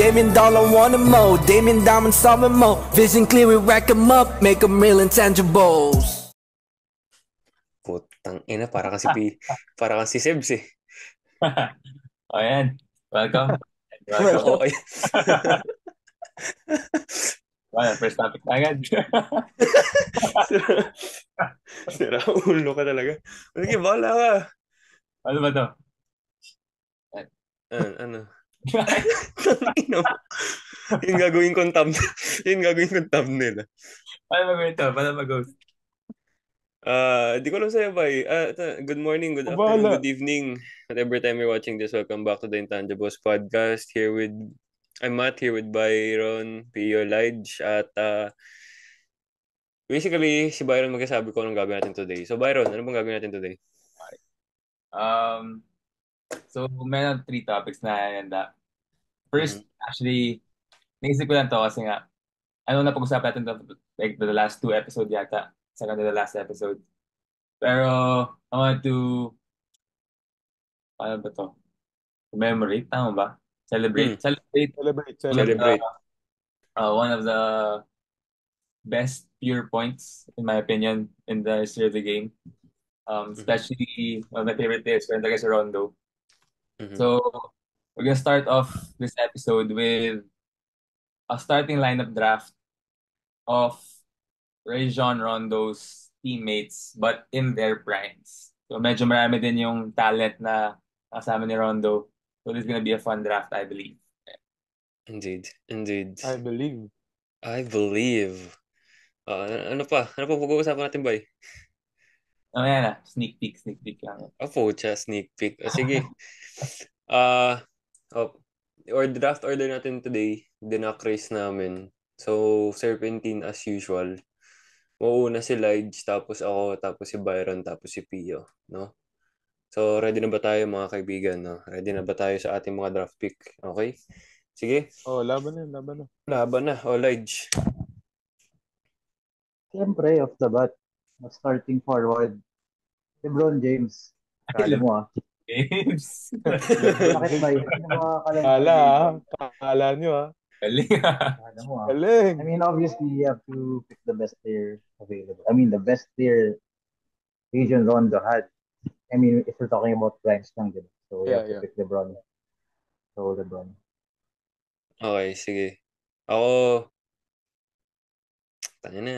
Damien Dollar want more. Damien Diamond solving more. Vision clear, we rack 'em up, make 'em real intangibles. Putang ina, para kasi Sebs eh. O yan. Welcome. Welcome. Okay. Well, first topic na agad. Sira ulo ka talaga. Sige, bahala ka. Ano ba to? Ano? Tangina mo. Yung gagawin kong thumbnail. Yung gagawin kong thumbnail. Paano mag-go ito? Paano mag-host? Di ko alam sa'yo, bay. Good morning, good afternoon, good evening. Whatever time you're watching this, welcome back to the Intangibles Podcast. I'm Matt, here with Byron, Pio, Lige, at basically, si Byron magsasabi ko anong gagawin natin today. So, Byron, ano bang gagawin natin today? So, meron 3 topics na handa. First, actually, naisip ko lang to kasi nga, ano na pag-usapan natin to, like the last 2 episode yata. Second to the last episode. Pero, I want to, ano ba to? Commemorate, tama ba? Celebrate. Celebrate. One of the best pure points, in my opinion, in the history of the game. Especially one of my favorite players, talaga si Rondo. So, we're gonna start off this episode with a starting lineup draft of Rajon Rondo's teammates, but in their primes. So, medyo marami din yung talent na kasama ni Rondo. So, this is gonna be a fun draft, I believe. Indeed. I believe. Ano pa pag-uusapan natin, bay? Yan sneak peek lang. Sneak peek. Sige. Draft order natin today, dinakris namin. So, Serpentine as usual. Mauuna si Lige, tapos ako, tapos si Byron, tapos si Pio, no? So, ready na ba tayo mga kaibigan, no? Ready na ba tayo sa ating mga draft pick? Okay? Sige. Laban na. Laban na. Lige. Siyempre, off the bat, starting forward, LeBron James. Kala mo James. Bakit ba yun? Ano mga Kala nyo Galing Kala mo Galing. I mean, obviously, you have to pick the best player available. I mean, the best player Rajon Rondo had. I mean, if we're talking about primes lang, diba? So, you have to pick LeBron. So, LeBron. Okay, sige. Ako, tanga na.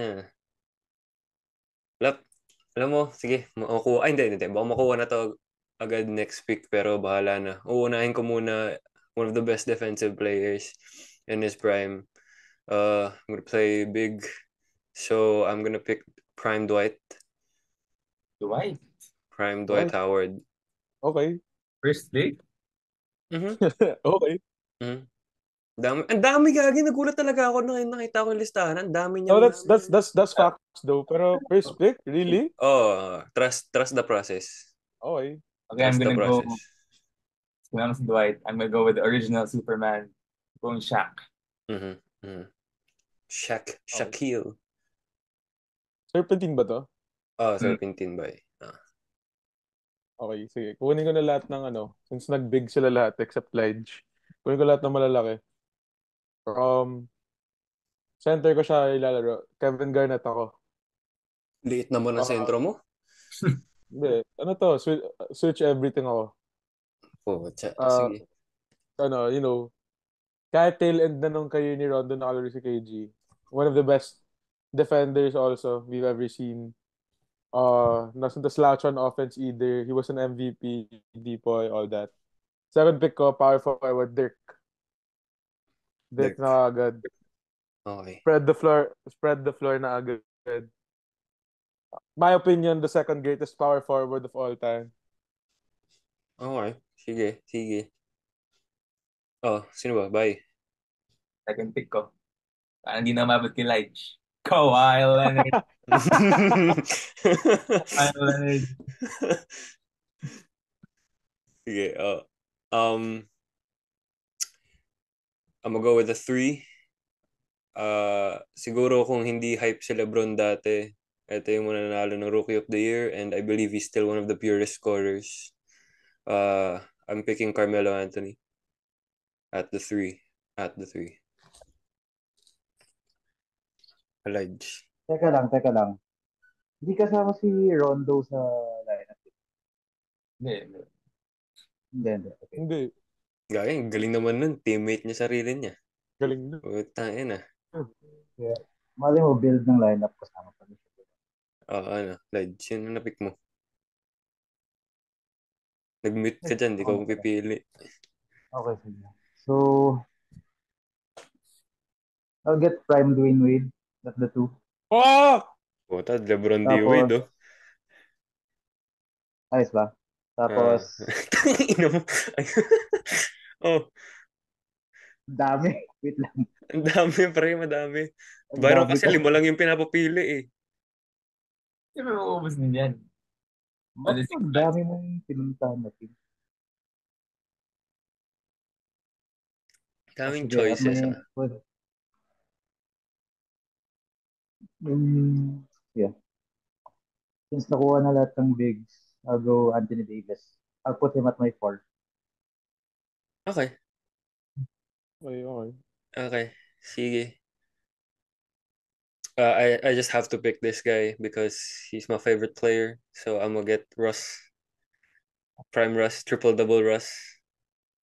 Alam mo, sige, hindi. Baka makuha na to agad next pick, pero bahala na. Uunahin ko muna one of the best defensive players in his prime. I'm gonna play big, so I'm gonna pick Prime Dwight. Prime Dwight Howard. Okay. First pick? Okay. Ang dami gagi, nagulat talaga ako nung nakita ko yung listahan. Ang dami niya. That's facts though. Pero first pick, really? Trust the process. Okay. Okay, I'm gonna go. Kung si Dwight, I'm gonna go with the original Superman, going Shaq. Shaquille. Serpentine ba to? Serpentine ba? Okay, sige. Kunin ko na lahat ng since nag-big sila lahat except Lige. Kunin ko lahat ng malalaki. Center ko siya ilalaro. Kevin Garnett ako. Liit naman ang sentro mo. Hindi. Switch everything ako. Sige. Kahit tail end na nung kayo ni Rondo nakalaro si KG. One of the best defenders also we've ever seen. Doesn't slouch on offense either. He was an MVP, Depoy, all that. Second pick ko, power forward, Dirk. Dirk na agad. Okay. Spread the floor na agad. My opinion, the second greatest power forward of all time. Okay. Sige. Sino ba? Bye. Second pick ko. Parang hindi na mabot kay Lige. Kawhi Leonard. Sige. I'm gonna go with the 3. Siguro kung hindi hype si LeBron dati, ito yung mananalo ng Rookie of the Year, and I believe he's still one of the purest scorers. I'm picking Carmelo Anthony at the 3. at the 3. Alleged. Teka lang. Hindi kasama si Rondo sa lineup. Hindi. Hindi. Okay. Hindi. Galing naman nun. Teammate niya, sarili niya. Galing na. Tangin na. Kaya, mali mo build ng lineup kasama pa rin siya. Ledge. Yun ang napick mo. Nag-mute ka dyan. Di ko pipili. Okay, sige. So, I'll get Prime Dwayne Wade. That's the 2. Oh! Puta, LeBron D. Tapos, Wade, oh. ayos ba? Tapos, Ino mo. Oh, dami. Wait lang. ang dami, pre. Madami. Ang Byron dami kasi 5 lang yung pinapapili, eh. Siyempre, mauubos din yan. Bakit ang dami mong pinuntahan na team? Daming Sige, choices, ah. Yeah. Since nakuha na lahat ng bigs, I'll go Anthony Davis. I'll put him at my 4. Okay. Okay. Okay. Sige. I just have to pick this guy because he's my favorite player. So I'm gonna get Russ. Prime Russ, triple-double Russ.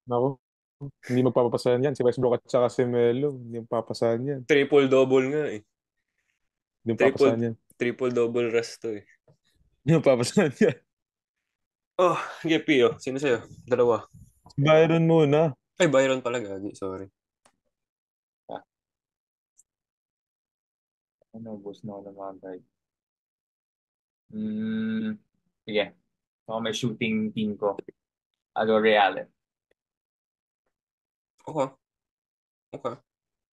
Naku. Hindi magpapasahan yan. Si Westbrook at saka si Melo. Hindi magpapasahan yan. Triple-double nga, eh. Hindi magpapasahan yan. Triple-double Russ to, eh. Hindi magpapasahan yan. Oh, Pio. Sino sa'yo? Dalawa. Byron muna. Ay, Byron pala, gagi. Sorry. Ubus na ako ng mga guard. Sige. Ako may shooting team ko. I'll go Ray Allen. Okay.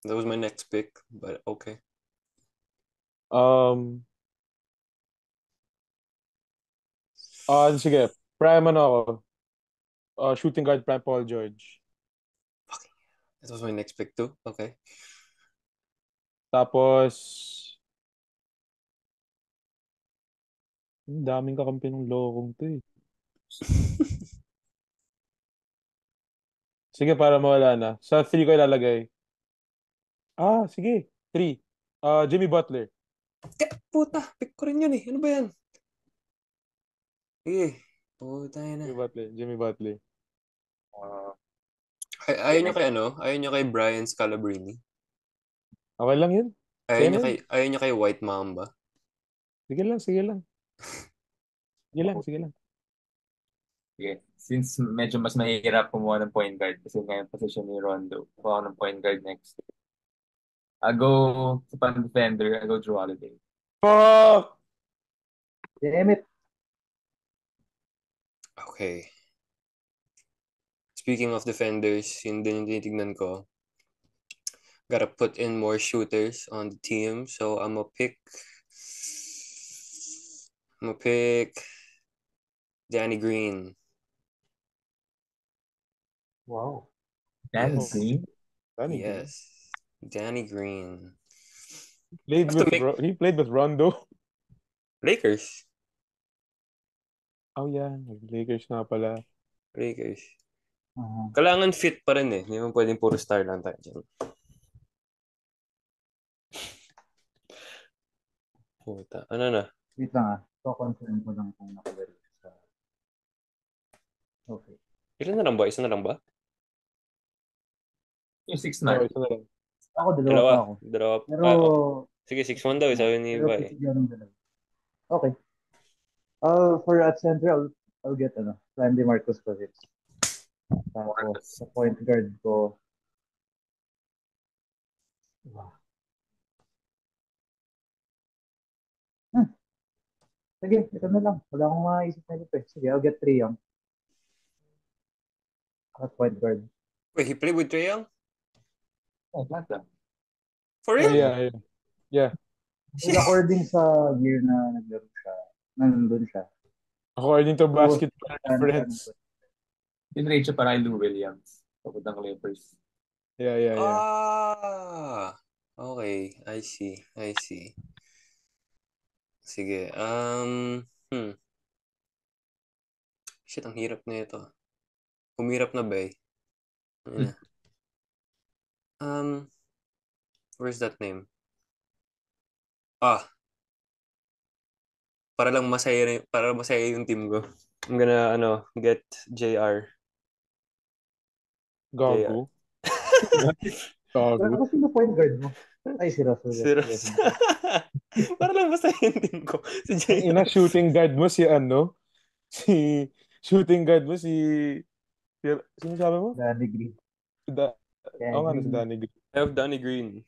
That was my next pick, but okay. Sige. Prime ako. Shooting guard, Prime Paul George. That was my next pick too. Okay. Tapos, daming kakampi ng lokong to, eh. Sige, para mawala na. Sa 3 ko ilalagay. Sige. 3. Jimmy Butler. Puta, pick ko rin yun, eh. Ano ba yan? Sige. Puta yun na. Jimmy Butler. Ayaw nyo kay Brian Scalabrine? Okay lang yun. Ayaw nyo kay White Mamba? Sige lang. Sige lang. Okay. Since medyo mas mahirap kumuha ng point guard kasi ngayon position ni Rondo. Kuha ng point guard next. I'll go sa pan-defender. I'll go Drew Holiday. Fuck! Damn it. Okay. Speaking of defenders, yun din yung tinitignan ko. Gotta put in more shooters on the team. So I'm gonna pick Danny Green. Wow. Danny Green? Yes. Danny Green. He played with Rondo. Lakers. Oh yeah, Lakers na pala. Lakers. Kailangan fit pa rin, eh. Hindi mo pwedeng puro star lang tayo dyan. Puta. Ano na? Wait lang, So, confirm ko lang kung nakalaro sa... Okay. Ilan na lang ba? Isa na lang ba? Yung 6-man. Isa na lang. Ako, dalawa pa ako. Dalawa. Pero... Sige, 6-1 daw. Sabi ni Bay. Okay. For at center, I'll get Randy Marcus Cousins. Tapos sa point guard ko, sige, ito na lang. Wala akong maisip na ito. Sige, I'll get Trae Young. At point guard. Wait, he played with Trae Young? Atlanta. For real? Yeah. According sa year na naglaro siya, nandun siya. According to Basketball Reference. Tinrate siya para kay Lou Williams. Papuntang Clippers. Yeah. Okay. I see. Sige. Shit, ang hirap na ito. Humirap na ba eh? Where's that name? Ah, para masaya yung team ko. I'm gonna get JR. Gago. Pero Gago. sino point guard mo? Ay, si Russell Si Ross. Westbrook. Para lang masaya yung team ko. Si Ang ina, JR. shooting guard mo si ano? Si shooting guard mo sino sabi mo? Danny Green. Si Da Danny nga, si Green. Danny Green. I have Danny Green.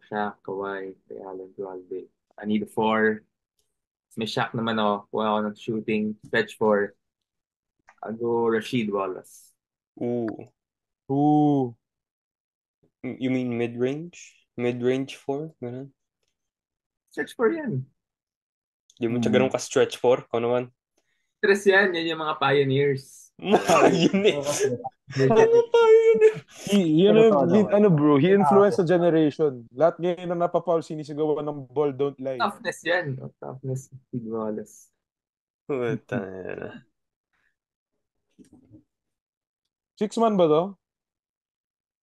Shaq, Kawhi, Ray Allen, Dualde. I need a 4. May Shaq naman ako. Kuha ako ng shooting. Stretch 4. I'll go Rasheed Wallace. Ooh. Ooh. You mean mid-range? Mid-range 4? Ganun. Stretch 4 yan. Di mo siya ganun ka-stretch 4? Kung naman. Stress yan. Yan yung mga pioneers. Yun eh. Bro, he influenced a generation. Lahat ngayon na napapaul sinisigawan ng ball don't lie. Toughness yan. Toughness. Rasheed Wallace. Puta na. 6-man ba to?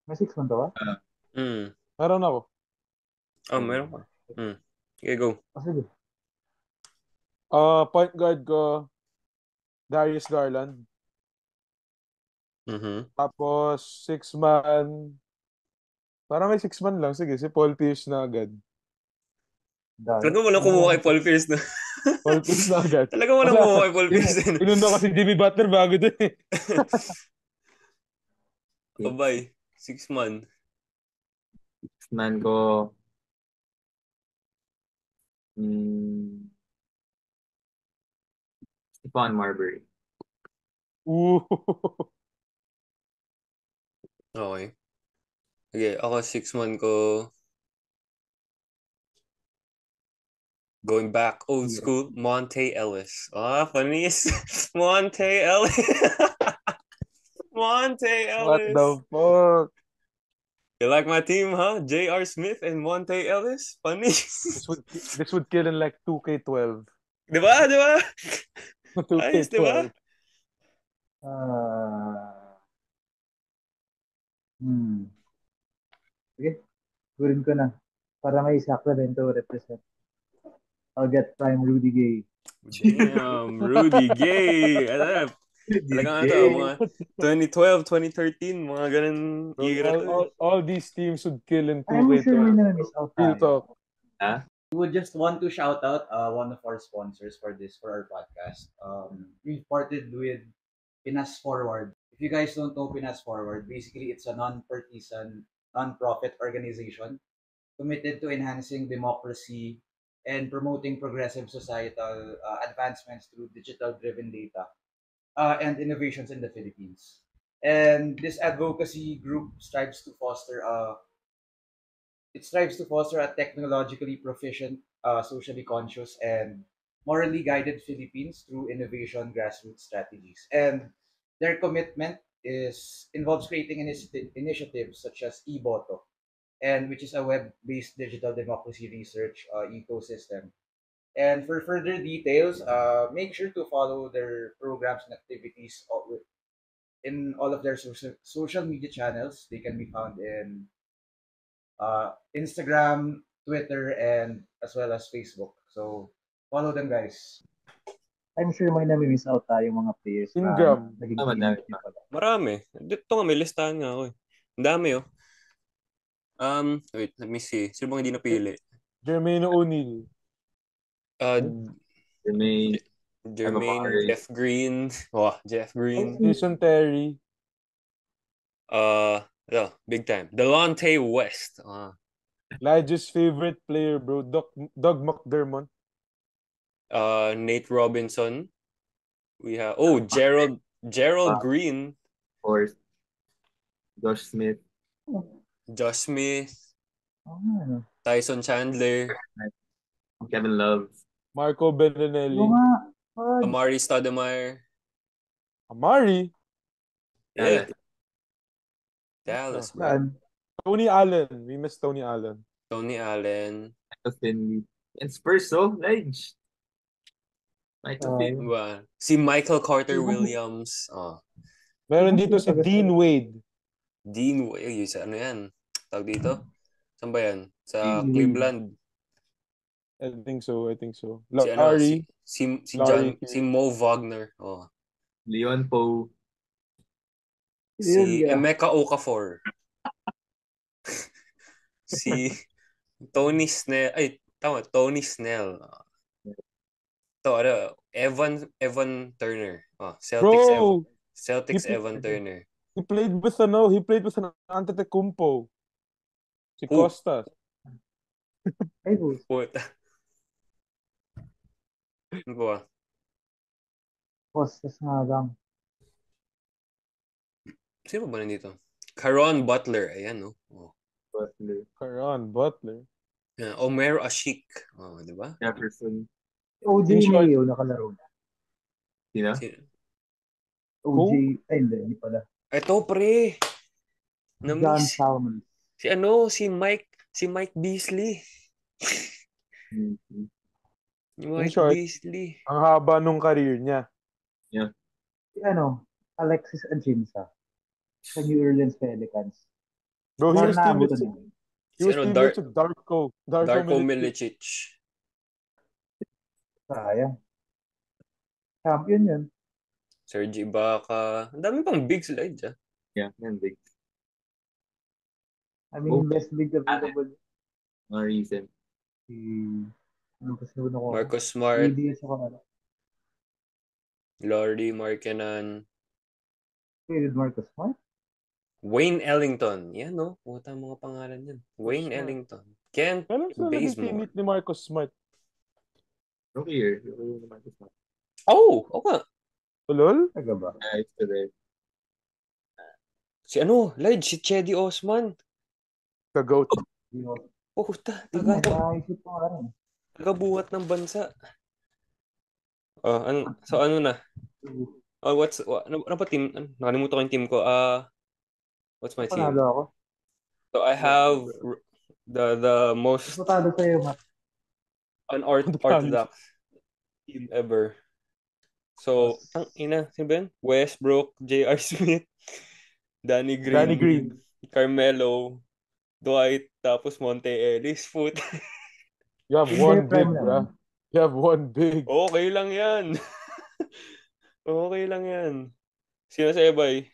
May 6-man to ba? Meron ako. Meron ka. Okay, go. Sige. Point guard ko, Darius Garland. Tapos, 6-man. Parang may 6-man lang. Sige, si Paul Pierce na agad. Talaga walang kumuha kay Paul Pierce na. Paul Pierce na agad. Talaga walang kumuha kay Paul Pierce. Inundo kasi Jimmy Butler bago dun eh. Abay, 6-man. 6-man ko. Stephon Marbury. Ooh. Okay. Okay, ako 6-man ko. Going back old school, Monte Ellis. Funniest. Monte Ellis. Monte Ellis. What the fuck? You like my team, huh? J.R. Smith and Monte Ellis? Funny. This would kill in like 2K12. Diba? 2K12. Ayos, diba? Sige. Gurin ko na. Para may Sacramento represent. I'll get prime Rudy Gay. Damn, Rudy Gay. Talagang mga 2012, 2013, mga ganun era. All these teams would kill in 2K12. I'm sure we're gonna miss out. Real talk. We would just want to shout out one of our sponsors for our podcast. We've partnered with Pinas Forward. If you guys don't know Pinas Forward, basically it's a non-partisan, non-profit organization committed to enhancing democracy and promoting progressive societal advancements through digital-driven data and innovations in the Philippines. And this advocacy group strives to foster a technologically proficient, socially conscious, and morally guided Philippines through innovation grassroots strategies. And their commitment involves creating initiatives such as eBoto, and which is a web-based digital democracy research ecosystem. And for further details, make sure to follow their programs and activities in all of their social media channels. They can be found in Instagram, Twitter, and as well as Facebook. So, follow them, guys. I'm sure may nami-miss out tayong mga players. Ingram. Marami. Dito nga, may listahan nga ako eh. Ang dami oh. Wait, let me see. Sino bang hindi napili? Jermaine O'Neal. Jermaine, Jeff Green. Jeff Green. Jason Terry. Big time. Delonte West. Elijah's favorite player, bro. Doug McDermott. Nate Robinson. We have Gerald Green. Of course. Josh Smith. Tyson Chandler. Kevin Love. Marco Bellinelli. Amari Stoudemire. Amari? Yeah. Dallas, bro. Tony Allen. We miss Tony Allen. Tony Allen. Michael Finley. And Spurs, Ledge. Michael Finley. Si Michael Carter Williams. Meron dito si Dean Wade. Dean Wade, sa ano yan? Tawag dito? Saan ba yan? Sa Cleveland. I think so. Si ano, Larry. si Larry Mo Wagner. Oh. Leon Poe. Si Emeka Okafor. Si Tony Snell. Ay, tama, Tony Snell. To, ano, Evan Turner. Oh, Bro! Celtics Evan Turner. He played with an Antetokounmpo. Si Who? Costas. Ay, Puta. Ano ba? Costas nga lang. Sino ba nandito? Caron Butler. Ayan, no? Oh. Caron Butler. Omer Ashik. Oh, di ba? Jefferson. OJ Mayo nakalaro na. Sino? OJ, ay hindi pala. Ito, pre. John Salmon. Si Mike Beasley. Mike Beasley. Ang haba nung career niya. Yeah. Si Alexis Ajinsa sa New Orleans Pelicans. Bro, he was teammates with Darko Milicic. Sayang. Champion yun. Serge Ibaka. Ang dami pang big slide dyan. Yeah, big. I mean, best big available. More recent. Marcus Smart. Lauri Markkanen. Marcus Smart? Wayne Ellington. Yan, no? Puta mga pangalan yan. Wayne Ellington. Kent Bazemore. Ni Marcus Smart. Rookie year. Oh, okay. Lol? Taga ba? It's today. Si Cedi Osman. The GOAT. Puta, tagabuhat ng bansa. Ano na? Ano pa team? Nakalimutan ko yung team ko. What's my team? Ako. So I have the most unorthodox team ever. So, sino ba yun? Westbrook, J.R. Smith, Danny Green, Carmelo, Dwight, tapos Monte Ellis. Foot. You have one big, bro. You have one big. Okay lang yan. Okay lang yan. Sino sa ibay?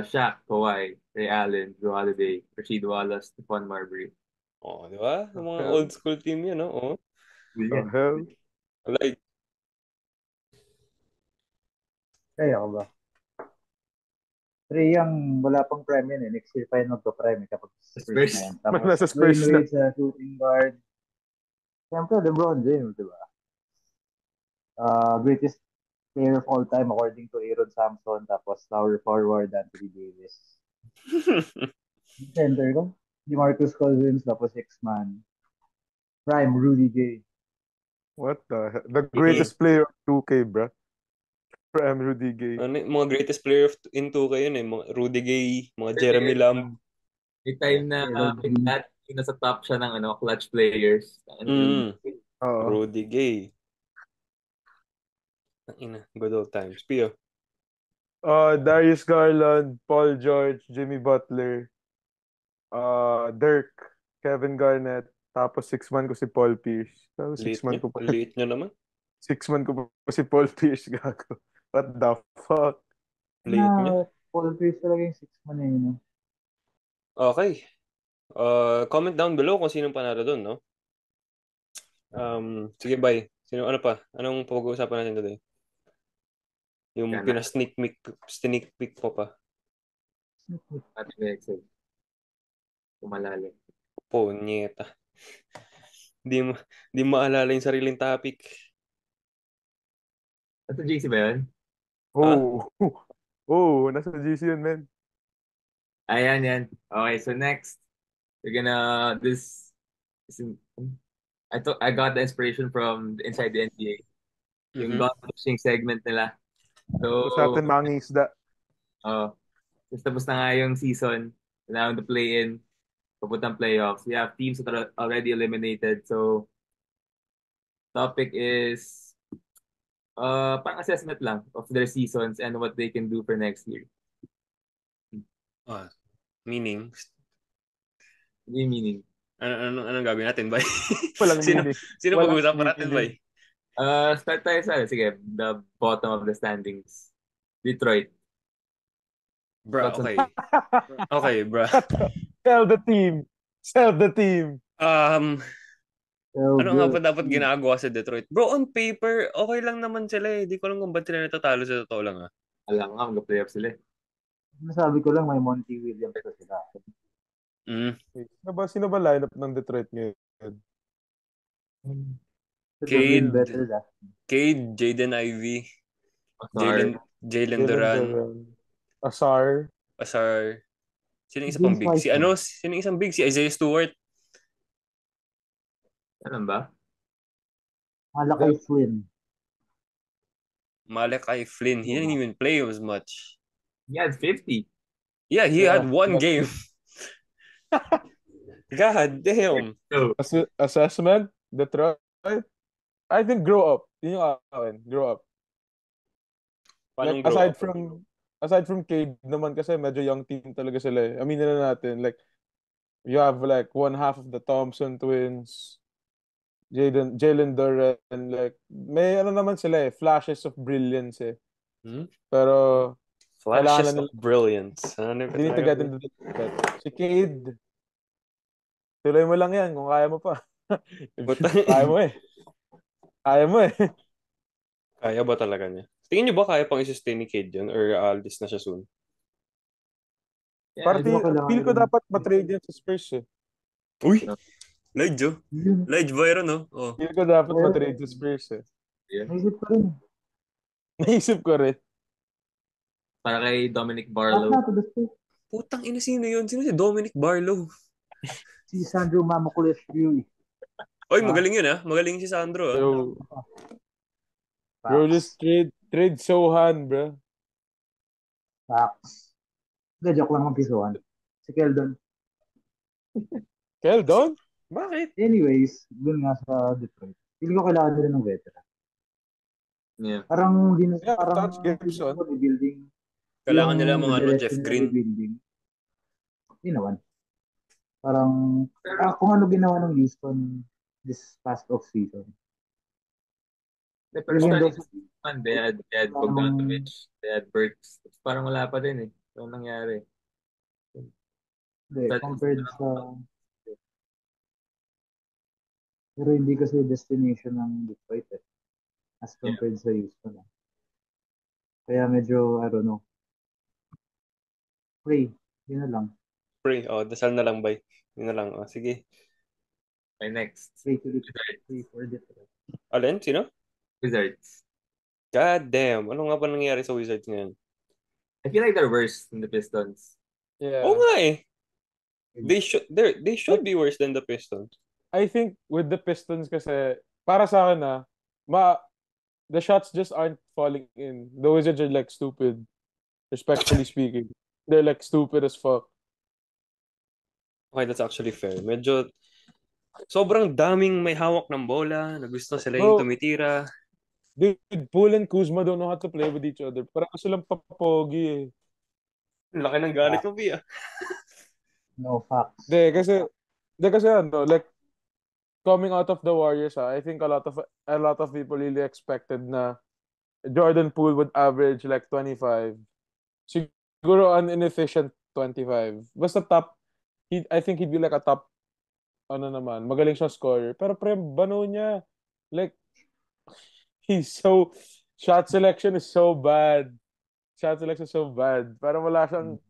Shaq, Kawhi, Ray Allen, Drew Holiday, Rasheed Wallace, Stephon Marbury. Oh, di ba? Mga old school team yan, no? Oh. Hell. Like, Kaya ako ba? Trey Young, wala pang prime yan eh. Next year pa yun magpa-prime kapag Spurs na yan. Tapos, nasa Spurs na. Sa shooting guard. Siyempre, LeBron James, di ba? Greatest player of all time according to Aaron Sampson. Tapos, power forward, Anthony Davis. Center ko. DeMarcus Cousins, tapos X-Man. Prime, Rudy Gay. What the hell? The greatest player of 2K, bro. Prime Rudy Gay. Mga greatest player in 2K yun eh. Mga Rudy Gay, mga Jeremy Lamb. May time na nasa top siya ng clutch players. Rudy Gay. Good old times. Pio. Darius Garland, Paul George, Jimmy Butler, Dirk, Kevin Garnett, tapos 6-man ko si Paul Pierce. Liit nyo naman. 6-man ko pa si Paul Pierce, gago. What the fuck? Liit nyo. Paul Pierce talaga yung 6-man na yun. Okay. Comment down below kung sinong panalo dun, no? Sige, bye. Ano pa? Anong pag-uusapan natin today? Yung pina-sneak peek po pa. At Excel. Kumalalim. Punyeta. Di maalala yung sariling topic. Nasa GC ba yun? Nasa GC yun, man. Ayan, yan. Okay, so next, we're gonna I got the inspiration from Inside the NBA. Yung gun pushing segment nila. So, sa atin mga isda. tapos na nga yung season. Now the play-in, papuntang playoffs. We have teams that are already eliminated. So, topic is pang assessment lang of their seasons and what they can do for next year. Meaning? Meaning? Anong gagawin natin, bay? Walang sino meaning. sino Walang pag-uusapan natin, bay? meaning. Start tayo sa, sige, the bottom of the standings. Detroit. Bro, okay. Okay, bro. Sell the team. Sell the team. So Ano nga good. ba dapat ginagawa sa Detroit? Bro, on paper, okay lang naman sila eh. Di ko alam kung ba't sila natatalo sa totoo lang ah. Alam nga, mag-playoff sila. Nasabi ko lang may Monty Williams na sila. Sino ba lineup ng Detroit ngayon? Cade, Jaden Ivey, Jalen Duran, Asar. Sino yung isa pang big? Sino yung isang big? Si Isaiah Stewart. Ano ba? Malachi Flynn. He didn't even play as much. He had 50. Yeah, he had one game. God damn. Assessment? Detroit? I think grow up. Yun yung akin. Grow up. Like, aside from Cade naman kasi medyo young team talaga sila eh. Aminin na natin. Like, you have like one half of the Thompson twins. Jalen Duran, like, may ano naman sila eh, flashes of brilliance eh. Pero, flashes of brilliance. They need to get into the si Cade, tuloy mo lang yan kung kaya mo pa. Kaya mo eh. Kaya ba talaga niya? Tingin niyo ba kaya pang i-sustain ni Cade yun? Or alis na siya soon? Yeah, feel ko dapat matrade yan sa Spurs eh. Uy! Lige Byron, no? Oh. Feel ko dapat matrade sa Spurs eh. Yeah. Naisip ko rin. Para kay Dominic Barlow. Putang ina, sino yun? Sino si Dominic Barlow? Si Sandro Mamukulescu. Oy, magaling yun ah. Magaling si Sandro ah. Bro, just trade Sohan, bro. Facts. Joke lang ang pisuhan. Si Keldon. Keldon? Bakit? Anyways, dun nga sa Detroit. Feeling ko kailangan nila ng veteran. Yeah. Parang Gibson. Building. Kailangan nila mga Jeff Green. Hindi naman. Parang kung ano ginawa ng Houston this past off-season. They had Bogdanovich, they had Burks. Parang wala pa din eh. Ano nangyari? Compared sa... Pero hindi kasi destination ng Detroit eh. As compared sa Houston. Kaya medyo, I don't know. Pray. Yun na lang. Pray. Dasal na lang, bay. Yun na lang. Sige. Okay, next. Pray for Detroit. Alin? Sino? Wizards. God damn. Ano nga ba nangyari sa Wizards ngayon? I feel like they're worse than the Pistons. Yeah. Oo nga eh. They should be worse than the Pistons. I think with the Pistons kasi, para sa akin the shots just aren't falling in. The Wizards are like stupid. Respectfully speaking. They're like stupid as fuck. Okay, that's actually fair. Medyo sobrang daming may hawak ng bola na gusto sila yung tumitira. Dude, Poole and Kuzma don't know how to play with each other. Parang silang papogi eh. Laki ng galit mo, Pia. No facts. Kasi ano, like, coming out of the Warriors, I think a lot of people really expected na Jordan Poole would average like 25. Siguro an inefficient 25. Basta I think he'd be like a top, magaling siya scorer. Pero bano niya, like, shot selection is so bad. Parang wala siyang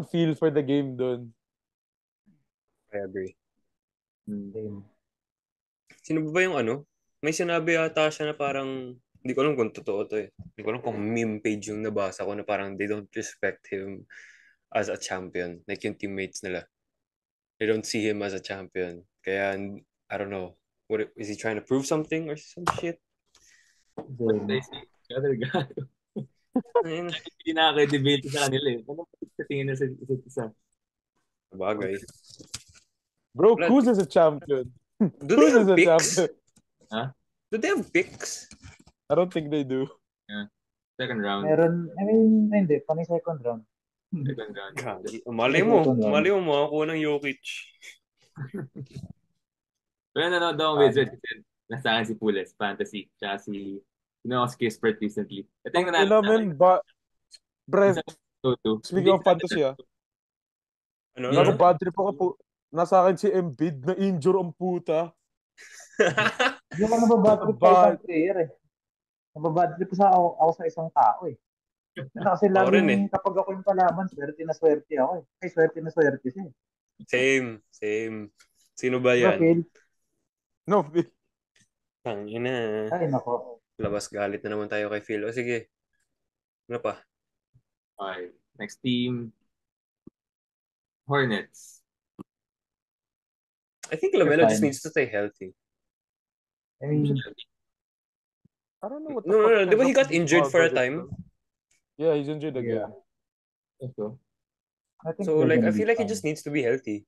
feel for the game dun. I agree. Sino ba yung May sinabi yata siya na parang, hindi ko alam kung totoo to eh. Hindi ko alam kung meme page yung nabasa ko na parang they don't respect him as a champion. Like yung teammates nila. They don't see him as a champion. Kaya, I don't know. What is he trying to prove something or some shit? What they see each other, God. Hindi nakaka-debate sa kanila eh. Ano sa tingin na sa isa? Bagay. Bro, Kuz is a champion. Do they have picks? Huh? Do they have picks? I don't think they do. Yeah. Second round. Meron, hindi. Second round. Second round. Malay mo makakuha ng Jokic. Pero nanonood ako Wizards kasi nasa akin si Pules, Fantasy, tsaka si Kispert recently. Ito yung namin ba, Brent, speaking of fantasy Ano? bad trip ako po. Nasa akin si Embiid na injure ang puta. Hindi ako nababad trip sa isang player eh. Nababad trip ako sa isang tao eh. Kasi laging kapag ako yung kalaban, swerte na swerte ako eh. Ay, swerte na swerte siya eh. Same. Sino ba yan? No, Phil. Tangina. Ay, nako. Labas galit na naman tayo kay Phil. O sige. Ano pa? Okay. Next team. Hornets. I think Lamelo just needs to stay healthy. I mean, I don't know what No. Di ba he got injured for a time? Yeah, he's injured again. So, like, I feel like he just needs to be healthy.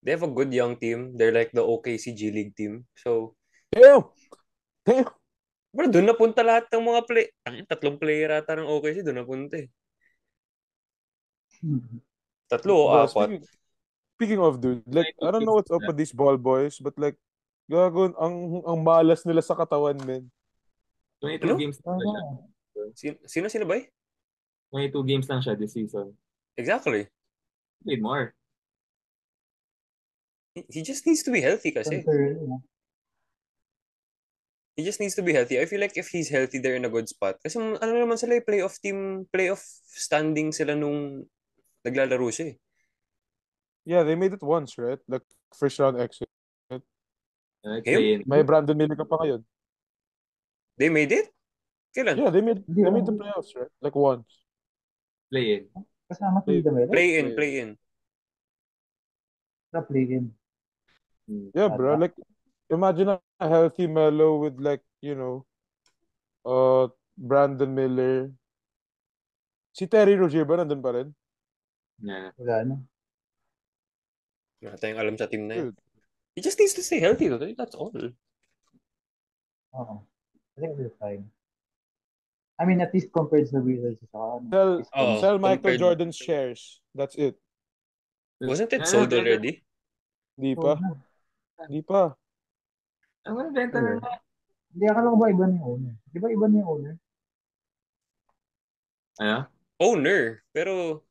They have a good young team. They're like the OKC G League team. So, Damn! bro, doon napunta lahat ng mga tatlong player ata ng OKC, doon napunta eh. Tatlo o apat. Speaking of, dude, like, I don't know what's up with these ball boys, but like, gago, ang malas nila sa katawan, man. 22 games lang siya. Sino ba eh? 22 games lang siya this season. Exactly. Played more. He just needs to be healthy kasi. He just needs to be healthy. I feel like if he's healthy, they're in a good spot. Kasi ano naman sila, playoff standing sila nung naglalaro siya eh. Yeah, they made it once, right? Like, first round exit. Him? May Brandon Miller ka pa ngayon. They made it? Kailan? Yeah, they made the playoffs, right? Like once. Play-in. Kasama si Lamelo? Play-in. Play-in. Yeah, bro. Like, imagine a healthy Melo with like, you know, Brandon Miller. Si Terry Rozier ba nandun pa rin? Yeah. Wala na. Wala tayong alam sa team na yun. He just needs to stay healthy though. That's all. I think we're fine. I mean, at least compared sa Wizards. Sell Michael Jordan's shares. That's it. Wasn't it sold already? Di pa. Ang benta na nga. Hindi, akala ko ba iba na yung owner? Di ba iba na yung owner? Ano? Owner. Pero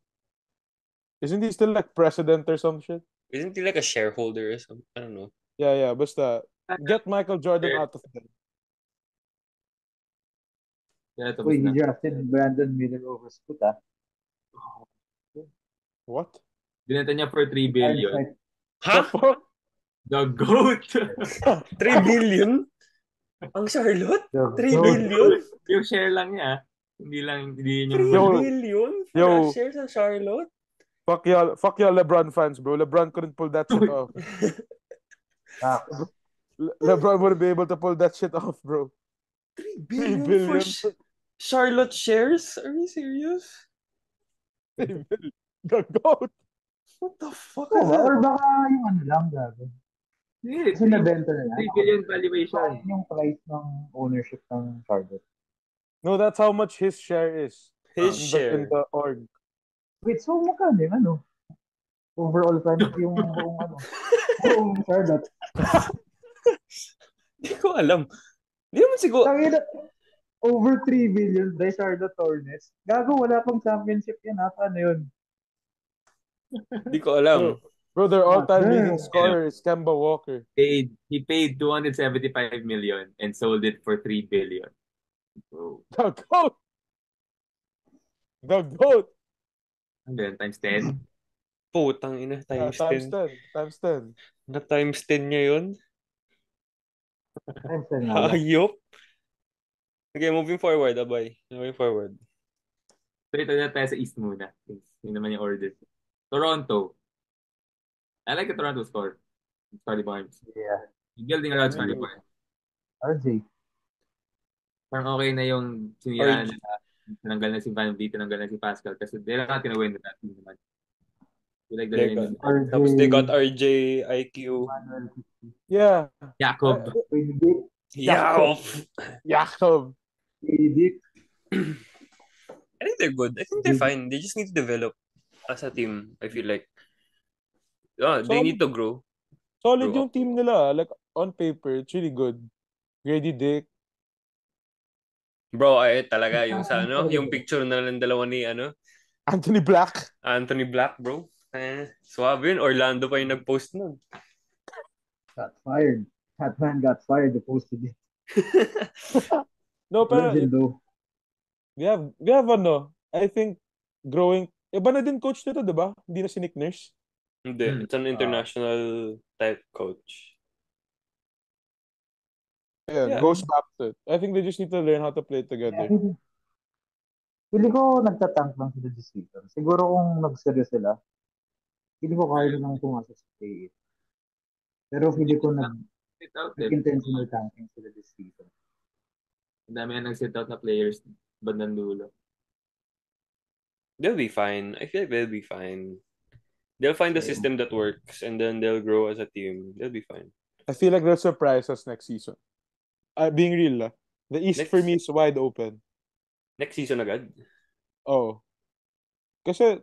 isn't he still like president or some shit? Isn't he like a shareholder or something? I don't know. Yeah. Basta, get Michael Jordan out of there. Uy, he drafted Brandon Miller over Scoot, What? Binenta niya for 3 billion. Ha? The GOAT! 3 billion? Ang Charlotte? 3 billion? Yung share lang niya. Hindi yung 3 billion? For a share sa Charlotte? Fuck y'all LeBron fans, bro. LeBron couldn't pull that shit off. LeBron wouldn't be able to pull that shit off, bro. 3 billion for Charlotte shares? Are you serious? The GOAT. What the fuck is that? Or baka yung ano lang, gago. Kasi nabenta na yan. 3 billion valuation. Yung price ng ownership ng Charlotte. No, that's how much his share is. His share? In the org. Wait, so magkano yung ano? Overall price yung buong Charlotte. Hindi ko alam. Hindi naman siguro. Over 3 billion by Charlotte Hornets. Gago, wala pang championship yan ha. Paano yun? Hindi ko alam. Bro, their all-time leading scorer is Kemba Walker. He paid 275 million and sold it for 3 billion. Bro. The GOAT! And then, times 10. Putang ina, times 10. Times 10. Na times 10 niya yun? Times 10 na. Hayop. Okay, moving forward, abay. Moving forward. So, ito na tayo sa East muna. Yun naman yung order. Toronto. I like the Toronto score. Scottie Barnes. Yeah. Building around Scottie Barnes. RJ. Parang okay na yung siniraan na tinanggal na si Van Vliet, tinanggal na si Pascal kasi they're not gonna win that team naman. Like tapos they got RJ, IQ. Yeah. Jakob. I think they're good. I think they're fine. They just need to develop. as a team, I feel like they need to grow. Solid Grow yung up. team nila. Like, on paper, it's really good. Grady Dick. Bro, talaga yung yung picture na ng dalawa ni Anthony Black. Anthony Black, bro. Swabe yun. Orlando pa yung nag-post nun. Got fired. That man got fired. They posted it. No, pero Legend though. we have I think growing. Iba na din coach nito, 'di ba? Hindi na si Nick Nurse. Hindi, it's an international type coach. Yeah, goes back to it. I think they just need to learn how to play together. Pili ko nagtatank lang sila this season. Siguro kung nag-seryo sila, pili ko kaya nilang pumasok sa play. Pero pili ko nag-intentional tanking sila this season. Ang dami na nag-sit out na players bandang dulo. They'll be fine. I feel like they'll be fine. They'll find the system that works and then they'll grow as a team. They'll be fine. I feel like they'll surprise us next season. Being real, the East for me is wide open. Next season agad? Oh. Kasi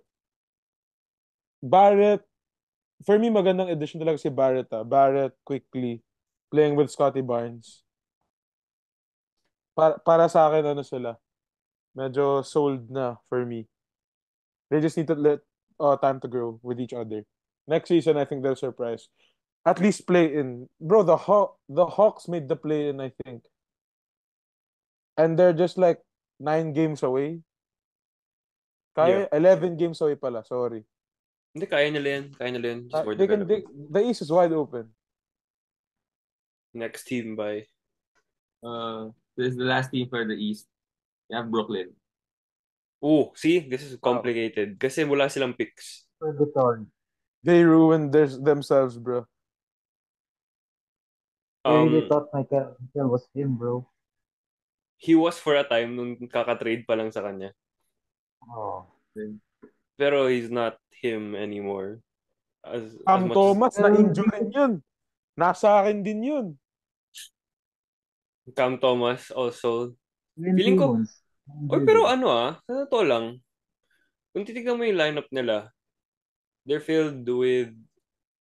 Barrett, for me, magandang addition talaga si Barrett. Barrett quickly playing with Scotty Barnes. Para sa akin, sila. Medyo sold na for me. They just need to let time to grow with each other. Next season, I think they'll surprise. At least play in. Bro, the Hawks made the play in, I think. And they're just like 9 games away. 11 games away pala, sorry. Hindi, kaya nila yan. The East is wide open. Next team by? This is the last team for the East. You have Brooklyn. Oh, see? This is complicated. Kasi wala silang picks. They ruined themselves, bro. I really thought Michael was him, bro. He was for a time nung kaka-trade pa lang sa kanya. Oh. Pero he's not him anymore. Cam Thomas, na-injure yun. Nasa akin din yun. Cam Thomas also. Feeling ko, pero sa totoo lang, kung titignan mo yung lineup nila, they're filled with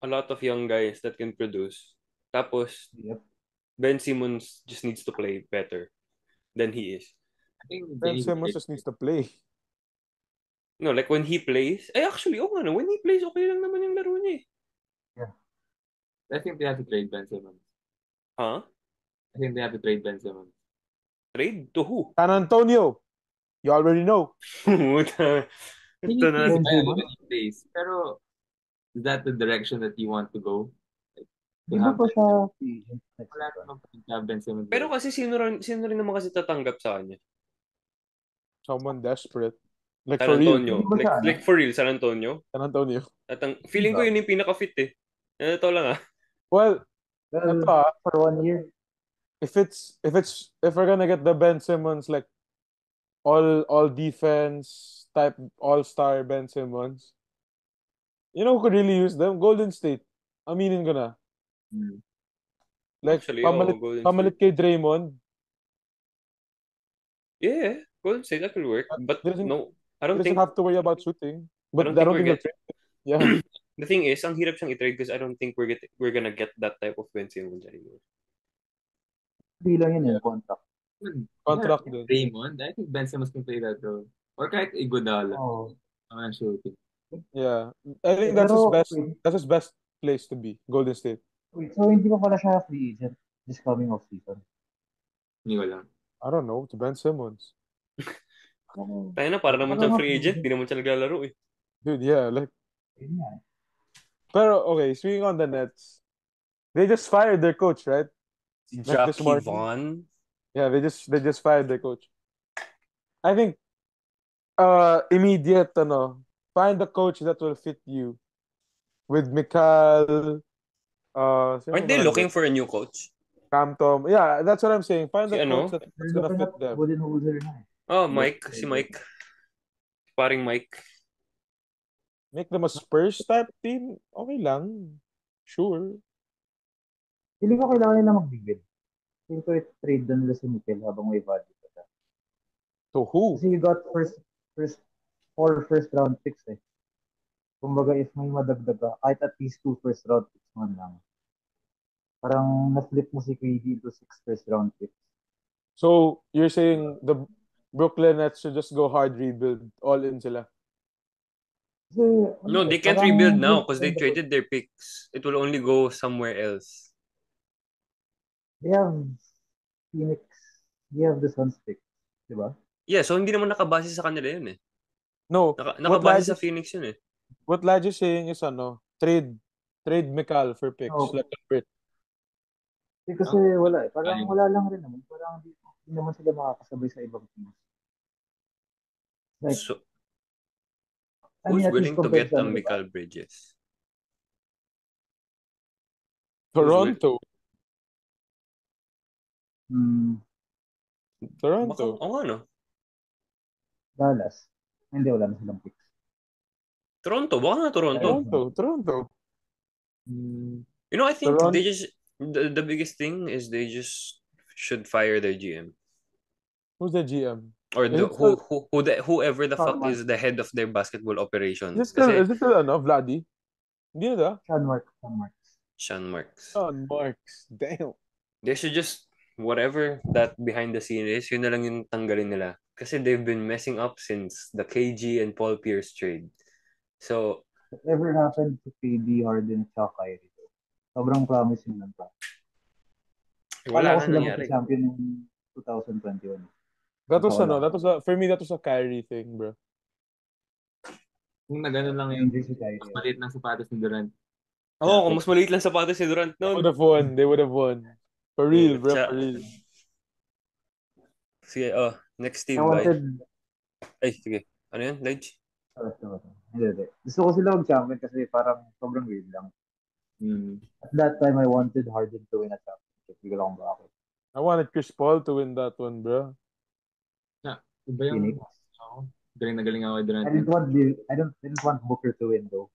a lot of young guys that can produce. Tapos, Ben Simmons just needs to play better than he is. I think Ben Simmons just needs to play. No, like when he plays, actually, when he plays, okay lang naman yung laro niya. Yeah. I think they have to trade Ben Simmons. Huh? I think they have to trade Ben Simmons. Trade? To who? San Antonio. You already know. Ito na. Pero, is that the direction that you want to go? Pero kasi sino rin naman kasi tatanggap sa kanya? Someone desperate. Like San for Antonio. real. Like for real, San Antonio? San Antonio. Feeling ko yun yung pinaka-fit eh. Ito lang Well, for 1 year. If we're gonna get the Ben Simmons, like all defense type all-star Ben Simmons, you know who could really use them? Golden State. Aminin ko na. Like, actually, pamalit kay Draymond. Yeah, Golden State, that could work. But no, I don't think... have to worry about shooting. But I don't think yeah. The thing is, ang hirap siyang i-trade because I don't think we're gonna get that type of Ben Simmons anymore. Hindi lang yun contract. Contract din. Draymond, I think Ben Simmons can play that role. Or kahit Iguodala. Shooting. Yeah. I think that's his best place to be, Golden State. Wait, so hindi pa pala siya free agent this coming off season? Hindi ko lang. I don't know. It's Ben Simmons. Tayo na, para naman siyang free agent. Di naman siya naglalaro eh. Dude, yeah. Like, pero, okay, speaking on the Nets, they just fired their coach, right? Jackie Vaughn? Yeah, they just fired their coach. I think, immediate, find a coach that will fit you. With Mikal, aren't they looking for a new coach? Cam Tom. Yeah, that's what I'm saying. Find a coach that's gonna fit them. Oh, Mike. Si Mike. Paring Mike. Make them a Spurs type team? Okay lang. Sure. Hindi ko kailangan nila magbigay. Hindi ko i-trade doon nila si Mikal habang may value pa siya. To who? Kasi you got 4 first round picks eh. kumbaga if may madagdag ka, kahit at least 2 first round picks man lang. Parang na-flip mo si KD into 6 first round picks. So, you're saying the Brooklyn Nets should just go hard rebuild, all in sila? Kasi, No, they can't rebuild now because they traded their picks. It will only go somewhere else. They have Phoenix. They have the Suns pick. Diba? Yeah, so hindi naman nakabase sa kanila yun eh. No. Nakabase sa Phoenix yun eh. What Laj is saying is trade Mikal for picks. No. Like Brit. Kasi wala eh. Parang wala lang rin naman. Parang hindi naman sila makakasabay sa ibang teams. Like, so, who's willing to get Mikal Bridges? Toronto. Toronto. Ano? Dallas. Hindi, wala na silang picks. Toronto. Baka nga Toronto. You know, I think they just the biggest thing is they just should fire their GM. Who's the GM? Or whoever the fuck is the head of their basketball operations. Is it still Vladdy? Hindi na Sean Marks. Damn. They should just whatever that behind the scene is, yun na lang yung tanggalin nila. Kasi they've been messing up since the KG and Paul Pierce trade. So, whatever happened to KD, Harden, at Kyrie? Sobrang promising lang pa. Wala na nangyari. Champion in 2021. For me, that was a Kyrie thing, bro. Kung na gano'n lang yung mas maliit ng sapatos ni Durant. Kung mas maliit lang sapatos ni Durant noon. They would have won. For real, bro. For real. Sige, next team. Sige. Ano yun, Ledge? Hindi. Gusto ko sila mag-champion kasi parang sobrang weird lang. At that time, I wanted Harden to win a championship. Hindi ko lang bakit. I wanted Chris Paul to win that one, bro. Iba yung galing na galing ako kay Durant. I didn't want Booker to win though.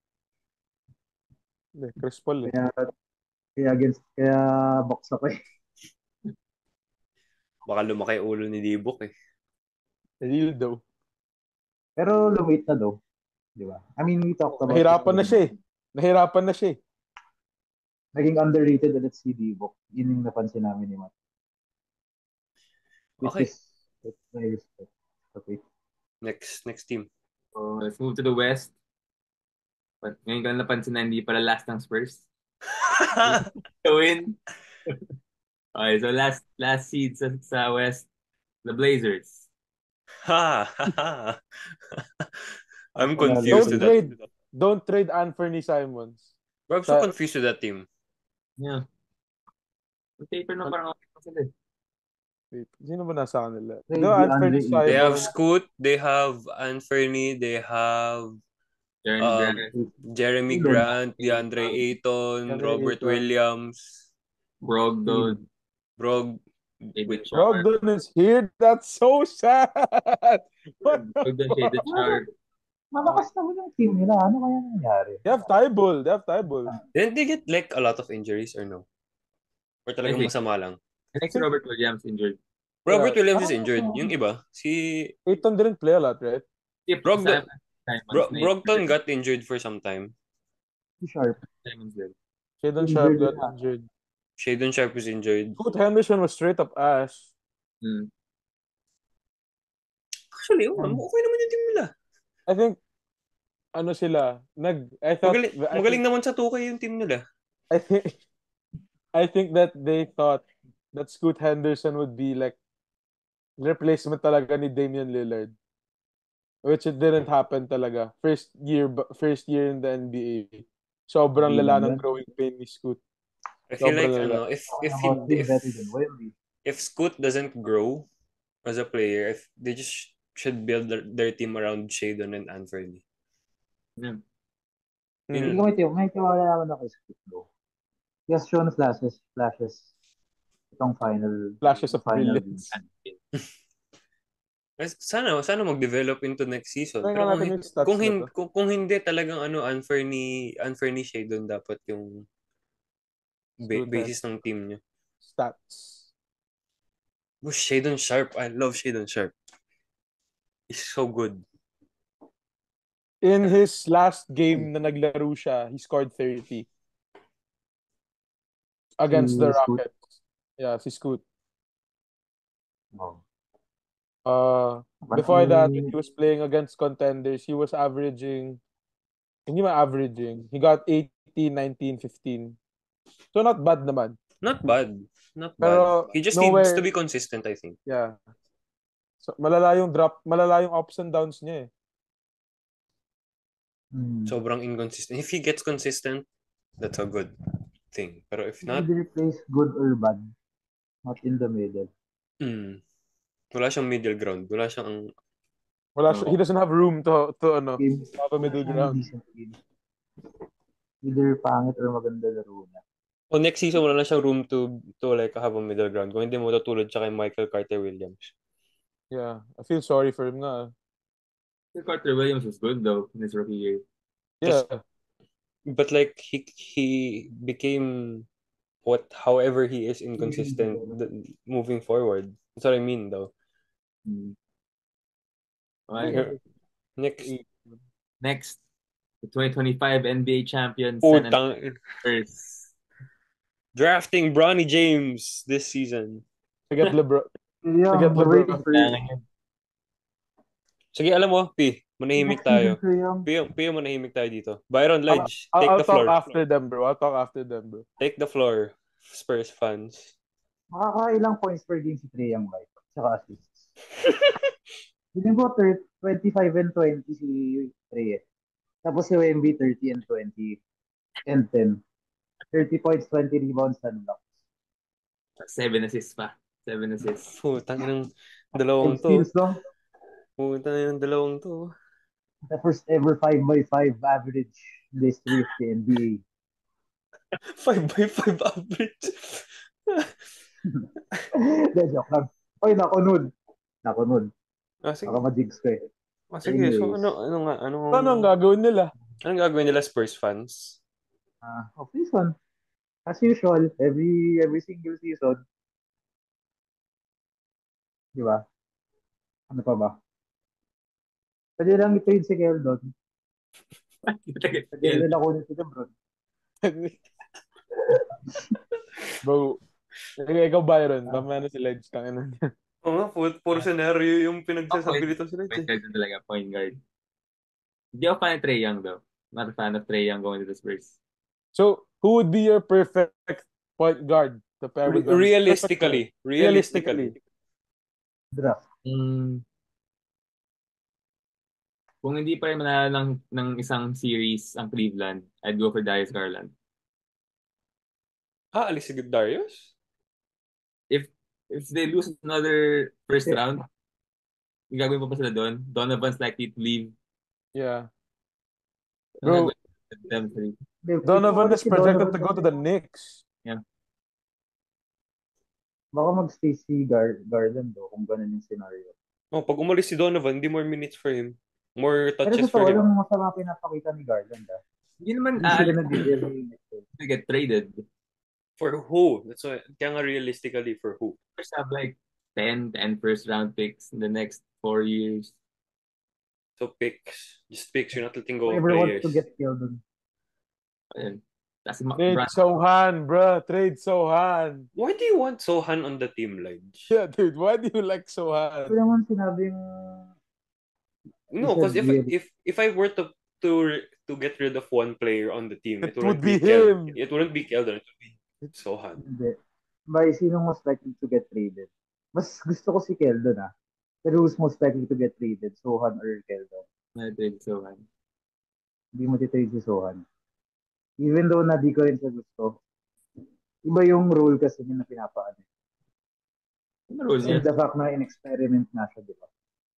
Chris Paul. Kaya box ako eh. Baka lumaki ulo ni Dibok eh. Real daw. Pero lumit na daw. Di ba? I mean, we talked about Nahirapan na siya eh. Naging underrated ulit si Dibok. Yun yung napansin namin ni Matt. Okay. Okay. Next team. So, let's move to the West. But ngayon ko napansin na hindi pala last ng Spurs. To win. Okay, so last seed sa West, the Blazers. I'm confused with that. Don't trade Anthony Simons. Bro, I'm so confused with that team. Yeah. The paper na parang okay pa sila. Wait, sino ba nasa kanila? They have Scoot, they have Anthony, they have Jeremy Grant, DeAndre Ayton, Robert Williams, Brogdon is here. That's so sad. Malakas naman yung team nila. Ano kaya nangyari? They have Thibault. Didn't they get like a lot of injuries or no? Or talagang masama lang? I think Robert Williams injured. Robert Williams is injured. Yung iba, si Ayton didn't play a lot, right? Yeah, Brogdon got injured for some time. Sharp. Shaedon Sharp got injured. Shaedon Sharp was injured. Scoot Henderson was straight up ass. Actually, okay naman yung team nila. I think, magaling naman sa 2K yung team nila. I think that they thought that Scoot Henderson would be like replacement talaga ni Damian Lillard. Which it didn't happen talaga. First year in the NBA. Sobrang lala ng growing pain ni Scoot. I feel like if Scoot doesn't grow as a player, if they just should build their team around Shaedon and Anthony. Yeah. May tiwala naman ako sa Scoot though. He has shown flashes itong flashes of brilliance. Sana mag-develop into next season. Pero kung hindi talagang Anthony Shaedon dapat yung basis ng team niya. Stats. Shaedon Sharp. I love Shaedon Sharp. He's so good. In his last game na naglaro siya, he scored 30 against the Scoot. Rockets. Yeah, si Scoot. Oh. Before that, when he was playing against contenders, he was averaging, hindi averaging, he got 18, 19, 15. So not bad naman. Not bad. Pero he just needs to be consistent, I think. Yeah. So, malala yung ups and downs niya eh. Sobrang inconsistent. If he gets consistent, that's a good thing. Pero if not... Either plays good or bad. Not in the middle. Wala siyang middle ground. He doesn't have room to have a middle ground. Either pangit or maganda laro na. Next season, wala na siyang room to like have a middle ground. Kung hindi mo tutulad siya kay Michael Carter-Williams. Yeah, I feel sorry for him nga. Carter-Williams was good though in his rookie year. Yeah. But like he became however he is inconsistent moving forward. That's what I mean though. Next, the 2025 NBA champions. Drafting Bronny James this season. Forget LeBron. Sige, alam mo, manahimik tayo. P, manahimik tayo dito. Byron Ledge, take the floor. I'll talk after them, bro. Take the floor, Spurs fans. Makakailang points per game si Trae Young, right? Saka assists. Hindi ko 25 and 20 si Trae. Tapos si Wemby 30 and 20 and 10. 30 points, 20 rebounds, and blocks. 7 assists pa. 7 assists. Putang ng dalawang to. Putang ng dalawang to. The first ever 5x5 average in the history of the NBA. 5x5 average. Joke lang. Oy, nakunod. Sige. Baka ma-jigs ko eh. Sige, so ano ang gagawin nila? Anong gagawin nila Spurs fans? This one. As usual, every single season. Di ba? Ano pa ba? Pwede lang i-trade si Keldon. Pwede lang kunin si LeBron. Bro, ikaw Byron, tama na si Ledge. Tangin na. Oo nga, puro scenario yung pinagsasabi dito si Ledge. Point guard talaga, point guard. Hindi ako fan of Trae Young though. Not a fan of Trae Young going to the Spurs. So, who would be your perfect point guard to pair with them? Realistically. Draft. Kung hindi pa rin manalo ng isang series ang Cleveland, I'd go for Darius Garland. Alis si Darius? If they lose another first round, gagawin pa sila doon? Donovan's likely to leave. Yeah. Bro, Donovan is projected to go to the Knicks. Yeah. Baka mag-stay si Garland do kung ganun yung scenario. Pag umalis si Donovan, hindi more minutes for him. More touches for him. Pero walang masama pinapakita ni Garland. Hindi naman to get traded. For who? That's why, kaya nga realistically, for who? First have like 10 first round picks in the next 4 years. So picks. Just picks. You're not letting go of players. Wants to get killed. Trade Sohan, bro. Trade Sohan. Why do you want Sohan on the team, Ledge? Yeah, dude. Why do you like Sohan? Ito naman sinabing... No, because if I were to get rid of one player on the team, it would be him. It wouldn't be Keldon. It would be Sohan. Hindi. By sino most likely to get traded? Mas gusto ko si Keldon Pero who's most likely to get traded? Sohan or Keldon? I-trade Sohan. Hindi mo titrade si Sohan. Even though na di ko rin siya gusto, iba yung role kasi niya na pinapaan. And the fact na in-experiment na siya, di ba?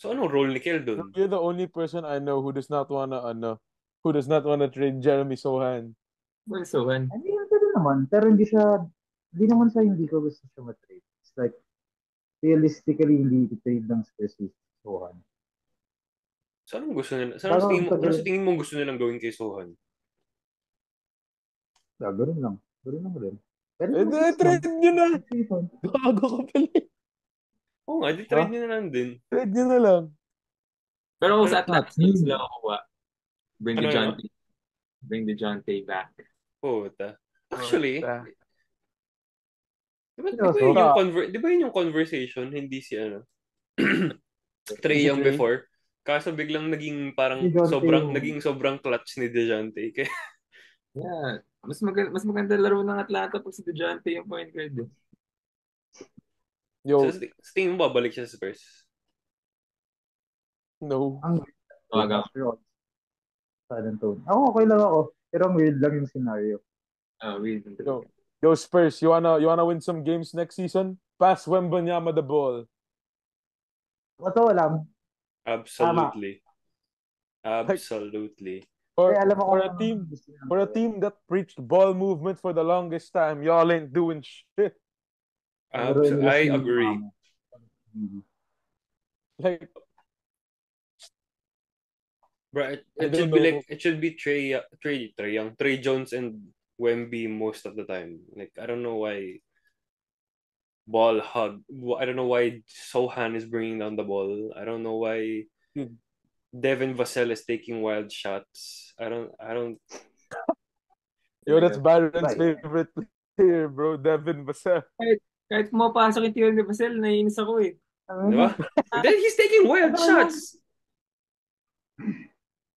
So anong role ni Keldon? You're the only person I know who does not wanna trade Jeremy Sohan. Well, Sohan. I mean, pwede naman. Pero hindi naman sa hindi ko gusto siya matrade. It's like, realistically, hindi i-trade ng Spurs si Sohan. So anong gusto nila? Ano sa tingin mo gusto nilang gawin kay Sohan? Ganoon lang rin. Pero trade nyo na. Gago ka pala. Oo nga, trade nyo na lang din. Trade nyo na lang. Pero kung sa Atlanta sila kukuha, Bring the DeJounte back. Puta. Actually, di ba yun yung conversation, hindi si ano? Trae Young before. Kaso biglang naging parang sobrang clutch ni DeJounte. Yeah. Mas maganda laro ng Atlanta pag si DeJounte yung point guard. Yo. So, sa tingin mo babalik siya sa Spurs? No. Ako okay lang ako. Pero weird lang yung scenario. Weird. Yo, Spurs, you wanna win some games next season? Pass Wembanyama the ball. Totoo lang. Absolutely. For a team that preached ball movement for the longest time, y'all ain't doing shit. I agree. Like, bro, it should be Trae Young, Trae Jones and Wemby most of the time. Like, I don't know why ball hug. I don't know why Sohan is bringing down the ball. I don't know why Devin Vassell is taking wild shots. I don't. Yo, that's Byron's favorite player, bro. Devin Vassell. Kahit pumapasok yung Devin Vassell, naiinis ako eh. Diba? Then he's taking wild shots.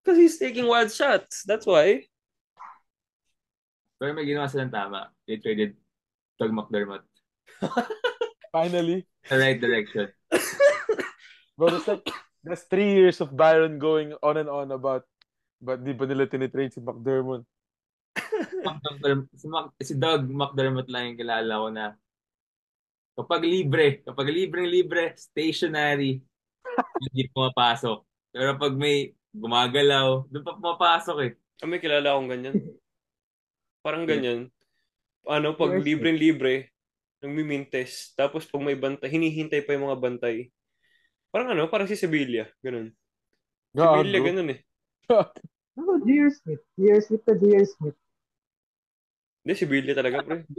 Because he's taking wild shots. That's why. Pero may ginawa silang tama. They traded Doug McDermott. Finally. The right direction. Bro, that's 3 years of Byron going on and on about di ba nila tinitrade si McDermott. Si Doug McDermott lang yung kilala ko na kapag libre, stationary, hindi pumapasok. Pero pag may gumagalaw, doon pa pumapasok eh. May kilala akong ganyan. Parang ganyan. Pag libre, nagmimintes. Tapos pag may bantay, hinihintay pa yung mga bantay. Parang si Sevilla. Ganun. Sevilla, ganun eh. J.R. Smith. Hindi, Sevilla talaga, pre.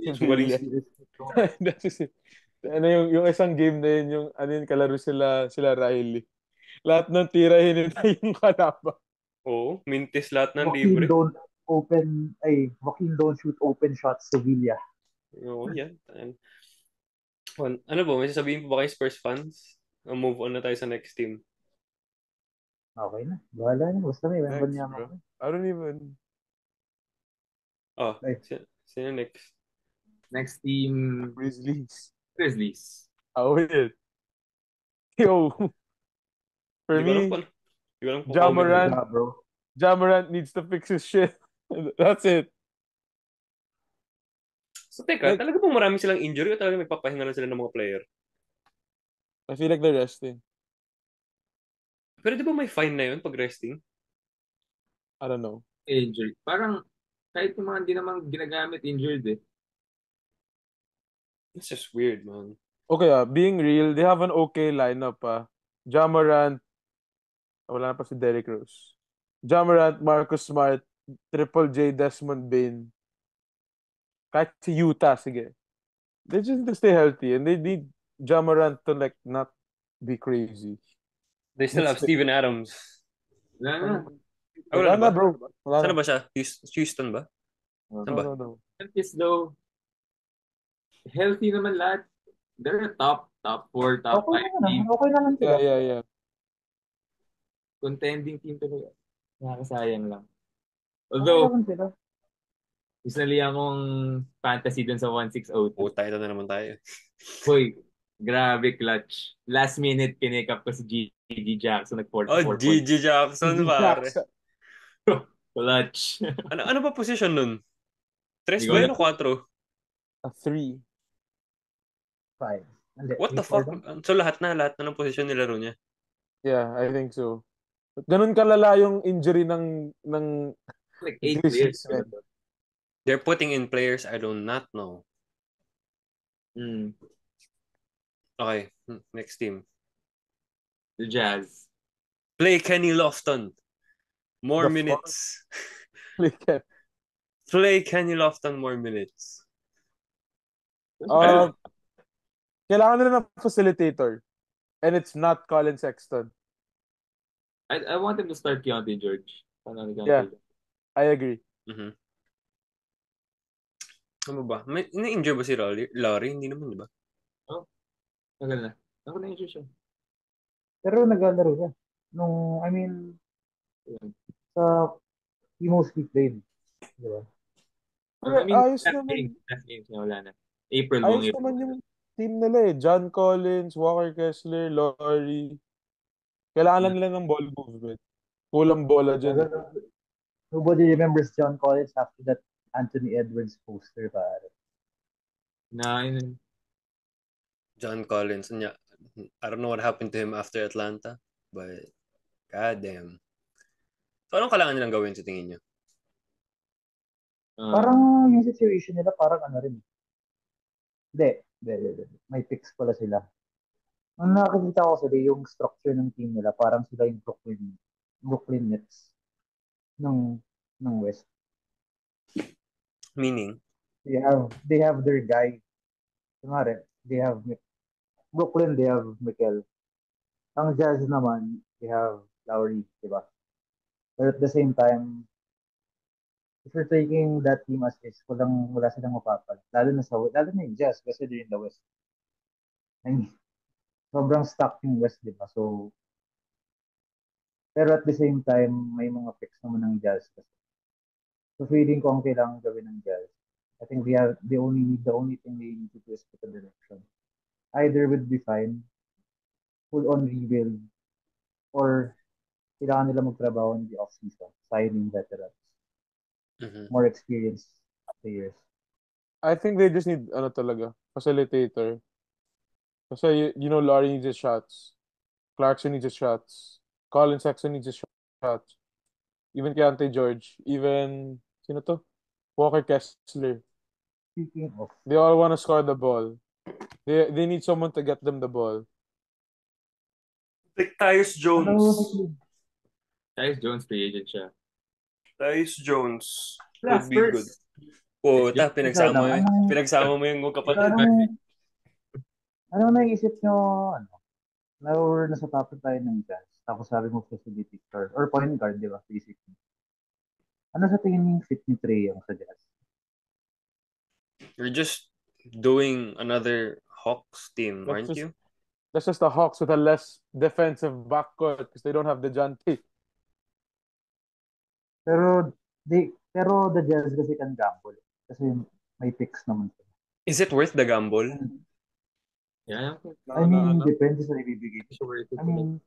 Yung isang game na yun, yung kalaro sila Riley. Lahat ng tira hinintay yung kalaban. Oo, mintis lahat ng libre. Joaquin don't shoot open shots, Sevilla. Oo, yan. Ano ba, may sasabihin po ba kayo Spurs fans? Move on na tayo sa next team. Okay na. Bahala na. Basta may Wembanyama. I don't even... Sino next? Next team... Grizzlies. Oh, weird. Yo. For me, Ja Morant needs to fix his shit. That's it. So, teka, talaga bang marami silang injury o talaga may papahinga na sila ng mga player? I feel like they're resting. Pero di ba may fine na yun pag resting? I don't know. Injury. Parang kahit yung mga hindi naman ginagamit injured eh. It's just weird, man. Okay, being real, they have an okay lineup. Ja Morant, wala na pa si Derrick Rose. Ja Morant, Marcus Smart, Triple J, Desmond Bane. Kahit si Utah, sige. They just need to stay healthy and they need Ja Morant to not be crazy. They still have Steven Adams. Wala na, bro. Saan ba siya? Houston ba? No. Though, healthy naman lahat. They're top 4, top 5 team. Okay naman sila. Yeah. Contending team talaga. Nakakasayang lang. Although, isali akong fantasy dun sa 1602. Tayo na naman tayo. Hoy, grabe clutch. Last minute, pinick up ko si G.G. Jackson. G.G. Jackson, pare. Clutch. ano ba position nun? 3 ba yun o 4? 3. 5. What the fuck? So lahat na ng position nilaro niya? Yeah, I think so. Ganun kalala yung injury ng like 8 players. They're putting in players I do not know. Okay, next team. The Jazz. Play Kenny Lofton. More minutes. Play Kenny Lofton more minutes. Kailangan nila ng facilitator. And it's not Colin Sexton. I want him to start Keontae George. Paano ni Yeah, I agree. Mhm. Ano ba? May na-injure ba si Larry? Hindi naman, di ba? Tagal na. Ako na-injure siya. Pero naglalaro siya. I mean, he mostly played. Di ba? Pero I mean, ayos naman. last games na wala na. Buong Ayos April. naman yung team nila eh. John Collins, Walker Kessler, Laurie. Kailangan lang nila ng ball movement. Kulang bola dyan. Nobody remembers John Collins after that Anthony Edwards poster, pare. John Collins. I don't know what happened to him after Atlanta, but goddamn. So, anong kailangan nilang gawin sa tingin niyo? Parang yung situation nila, parang ano rin. Hindi. May picks pala sila. Ang nakakita ko sila, yung structure ng team nila, parang sila yung Brooklyn Nets ng West. Meaning? They have their guy. Kunwari, they have Brooklyn, they have Mikel. Ang Jazz naman, they have Lowry, di ba? But at the same time, if you're taking that team as is, wala silang mapapal. Lalo na yung Jazz kasi they're in the West. I mean, sobrang stuck yung West, di ba? So, pero at the same time, may mga picks naman ng Jazz kasi. So, feeling ko ang kailangan gawin ng Jazz. I think the only thing they need to do is pick a direction. Either would be fine, full on rebuild, or kailangan nila magtrabaho in the off-season, signing veterans, more experienced players. I think they just need facilitator. Kasi you know Laurie needs his shots. Clarkson needs his shots. Colin Sexton needs his shots. Even Keontae George. Even sino to? Walker Kessler. Speaking of, they all want to score the ball. They need someone to get them the ball. Like Tyus Jones. Tyus Jones free agent siya. Tyus Jones would be good. Pinagsama mo yung kapatid. Ano naisip nyo, nasa top tayo ng Jazz, tapos sabi mo facility guard, or point guard, di ba, basically. Ano sa tingin yung fit ni Trae Young sa Jazz? You're just doing another Hawks team, aren't you? That's just the Hawks with a less defensive backcourt because they don't have DeJounte. Pero the Jazz kasi can gamble. Kasi may picks naman sila. Is it worth the gamble? Yeah. I mean, depende sa ibibigay. I mean,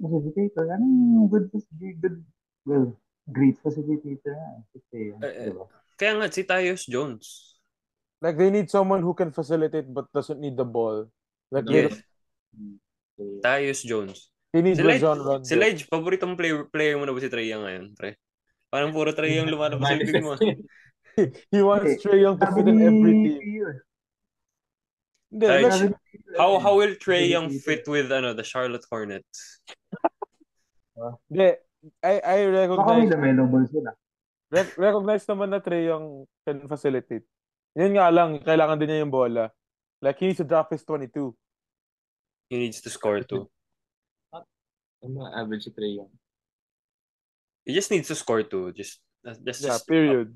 facilitator. Great facilitator. Kaya nga, si Tyus Jones. Like, they need someone who can facilitate but doesn't need the ball. Like, yes. Tyus Jones. He needs Rajon Rondo. Si Ledge, paboritong player mo na ba si Trae Young ngayon, pre? Parang puro Trae Young lumalabas sa bibig mo. He wants Trae Young to fit in every team. How will Trae Young fit with the Charlotte Hornets? I recognize. Recognize naman na Trae Young can facilitate. Yun nga lang, kailangan din niya yung bola. Like, he needs to drop his 22. He needs to score too. Ano average si Trae Young? He just needs to score too. Period.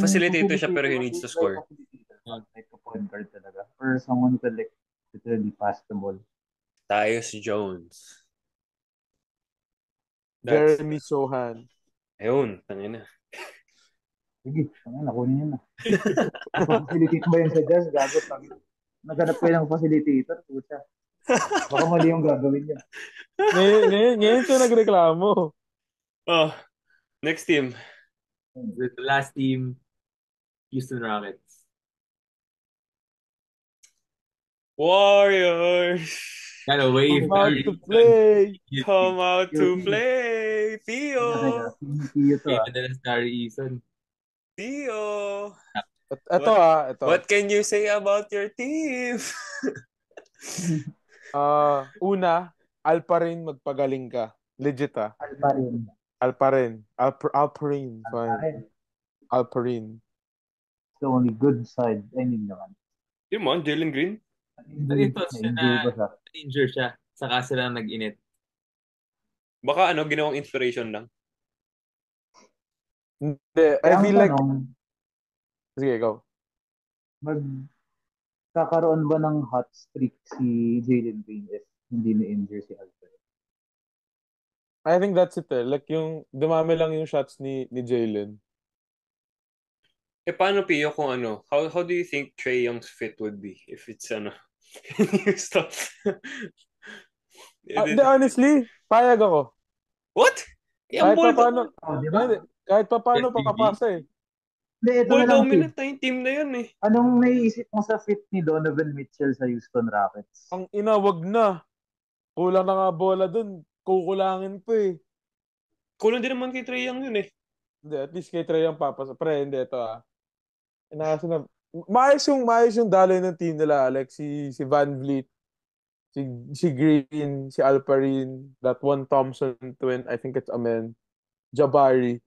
Facilitator siya pero he needs to score. Like a point guard talaga. Or someone who can literally pass the ball. Tyus Jones. Jeremy Sohan. Ayun, tangina. Sige, nakunin niyo na. Facilitate ba yun sa Jazz? Gago, tangina. Naghanap ko ng facilitator. Puta. Baka mali yung gagawin niya. Ngayon siya nagreklamo. Oh, next team. The last team, Houston Rockets. Warriors. Gotta wave. Come out to play. Come out to play. Theo. Theo. Ito. What can you say about your team? Una, Alparin magpagaling ka. Legit Alparin. Fine. Alparin. The only good side. I mean naman. Yun mo, Jalen Green? Ito siya na Na-injure pa siya. injure siya. Saka sila nag-init. Baka ginawang inspiration lang. Hindi, I Kaya ang feel like... tanong, Sige, go. magkakaroon ba ng hot streak si Jalen Green if hindi na-injure si Alfred? I think that's it eh. Like yung dumami lang yung shots ni Jalen. Paano Pio kung how do you think Trae Young's fit would be if it's Houston? Honestly, payag ako. What? Kahit pa paano, Di ba? kahit pa paano SPG? papasa eh. Hindi, ito Ball na lang, dominant Sid. na yung team na yun eh. Anong naiisip mo sa fit ni Donovan Mitchell sa Houston Rockets? Ang ina, wag na. Kulang na nga bola dun. Kukulangin pa eh. Kulang din naman kay Trae Young yun eh. Hindi, at least kay Trae yung papasa. Pre, hindi, ito Inakaso na. Maayos yung daloy ng team nila, Alex. Si Van Vliet, si Green, si Alperin, that one Thompson twin, I think it's Amen, Jabari.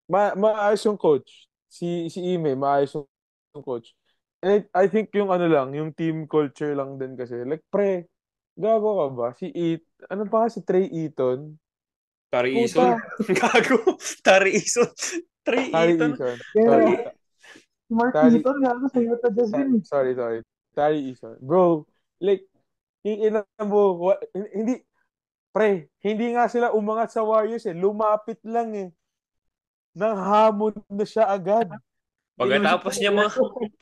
Maayos yung coach. Si Ime, maayos yung coach. And I think yung yung team culture lang din kasi. Like, pre, gago ka ba? Ano pa si Trey Eaton? Tari Puta. Eason. Gago. Tari Eason. Trey Tari Eaton. Eason. Sorry. Sorry. Mark Tari- Eaton, gago sa Utah Jazz yun. Sorry. Tari Eason. Bro, like, hindi nga sila umangat sa Warriors eh. Lumapit lang eh. Nang hamon na siya agad. Pagkatapos niya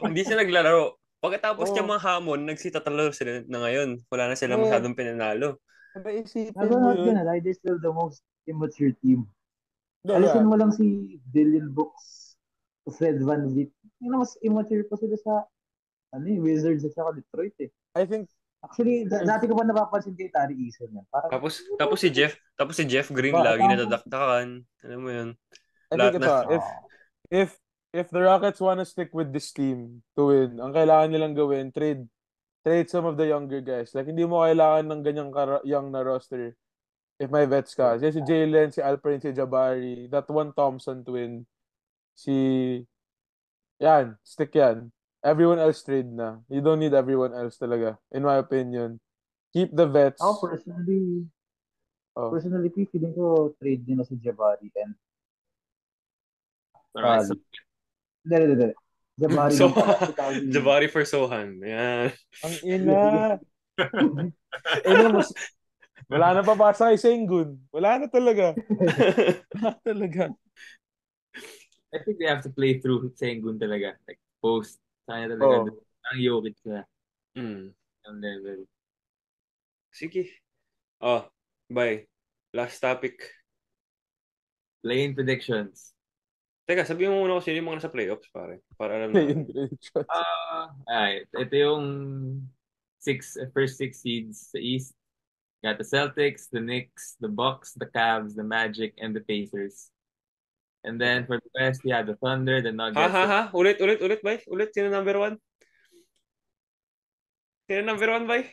hindi siya naglalaro. Pagkatapos niya Oh. hamon, nagsitatalo sila na ngayon. Wala na sila Eh. masyadong pinanalo. Naisipin Sabi mo not yun. gonna lie, they're still the most immature team. Yeah. Alisin mo lang si Dylan Brooks, Fred Van Vliet. Yung mas immature pa sila sa Wizards at saka Detroit eh. I think Actually, dati ko pa napapansin kay Tari Eason yan. Parang, Tapos si Jeff Green Ba- lagi nadadaktakan. Alam mo yun. I Lahat think ito, na. if the Rockets wanna stick with this team to win, ang kailangan nilang gawin, trade some of the younger guys. Like, hindi mo kailangan ng ganyang young na roster if may vets ka. Si Jalen, si Alperin, si Jabari, that one Thompson twin, stick yan. Everyone else trade na. You don't need everyone else talaga, in my opinion. Keep the vets. ako personally, feeling ko trade nila si Jabari and Alright, so Hindi. Jabari So, lang pala. 2000. Jabari for Sohan. Yan. Ang ina. Wala na papasa kay Sengun. Wala na talaga. Wala talaga. I think they have to play through Sengun talaga. Like, post. Kaya talaga. Ang Jokic na. Ang level. Sige. Bye. Last topic. Play-in predictions. Teka, sabihin mo muna kung sino yung mga nasa playoffs, pare. Para alam na. Ito yung first six seeds sa East. Got the Celtics, the Knicks, the Bucks, the Cavs, the Magic, and the Pacers. And then for the West, we have the Thunder, the Nuggets. Ulit, bay. Ulit, sino number one? Sino number one, bay?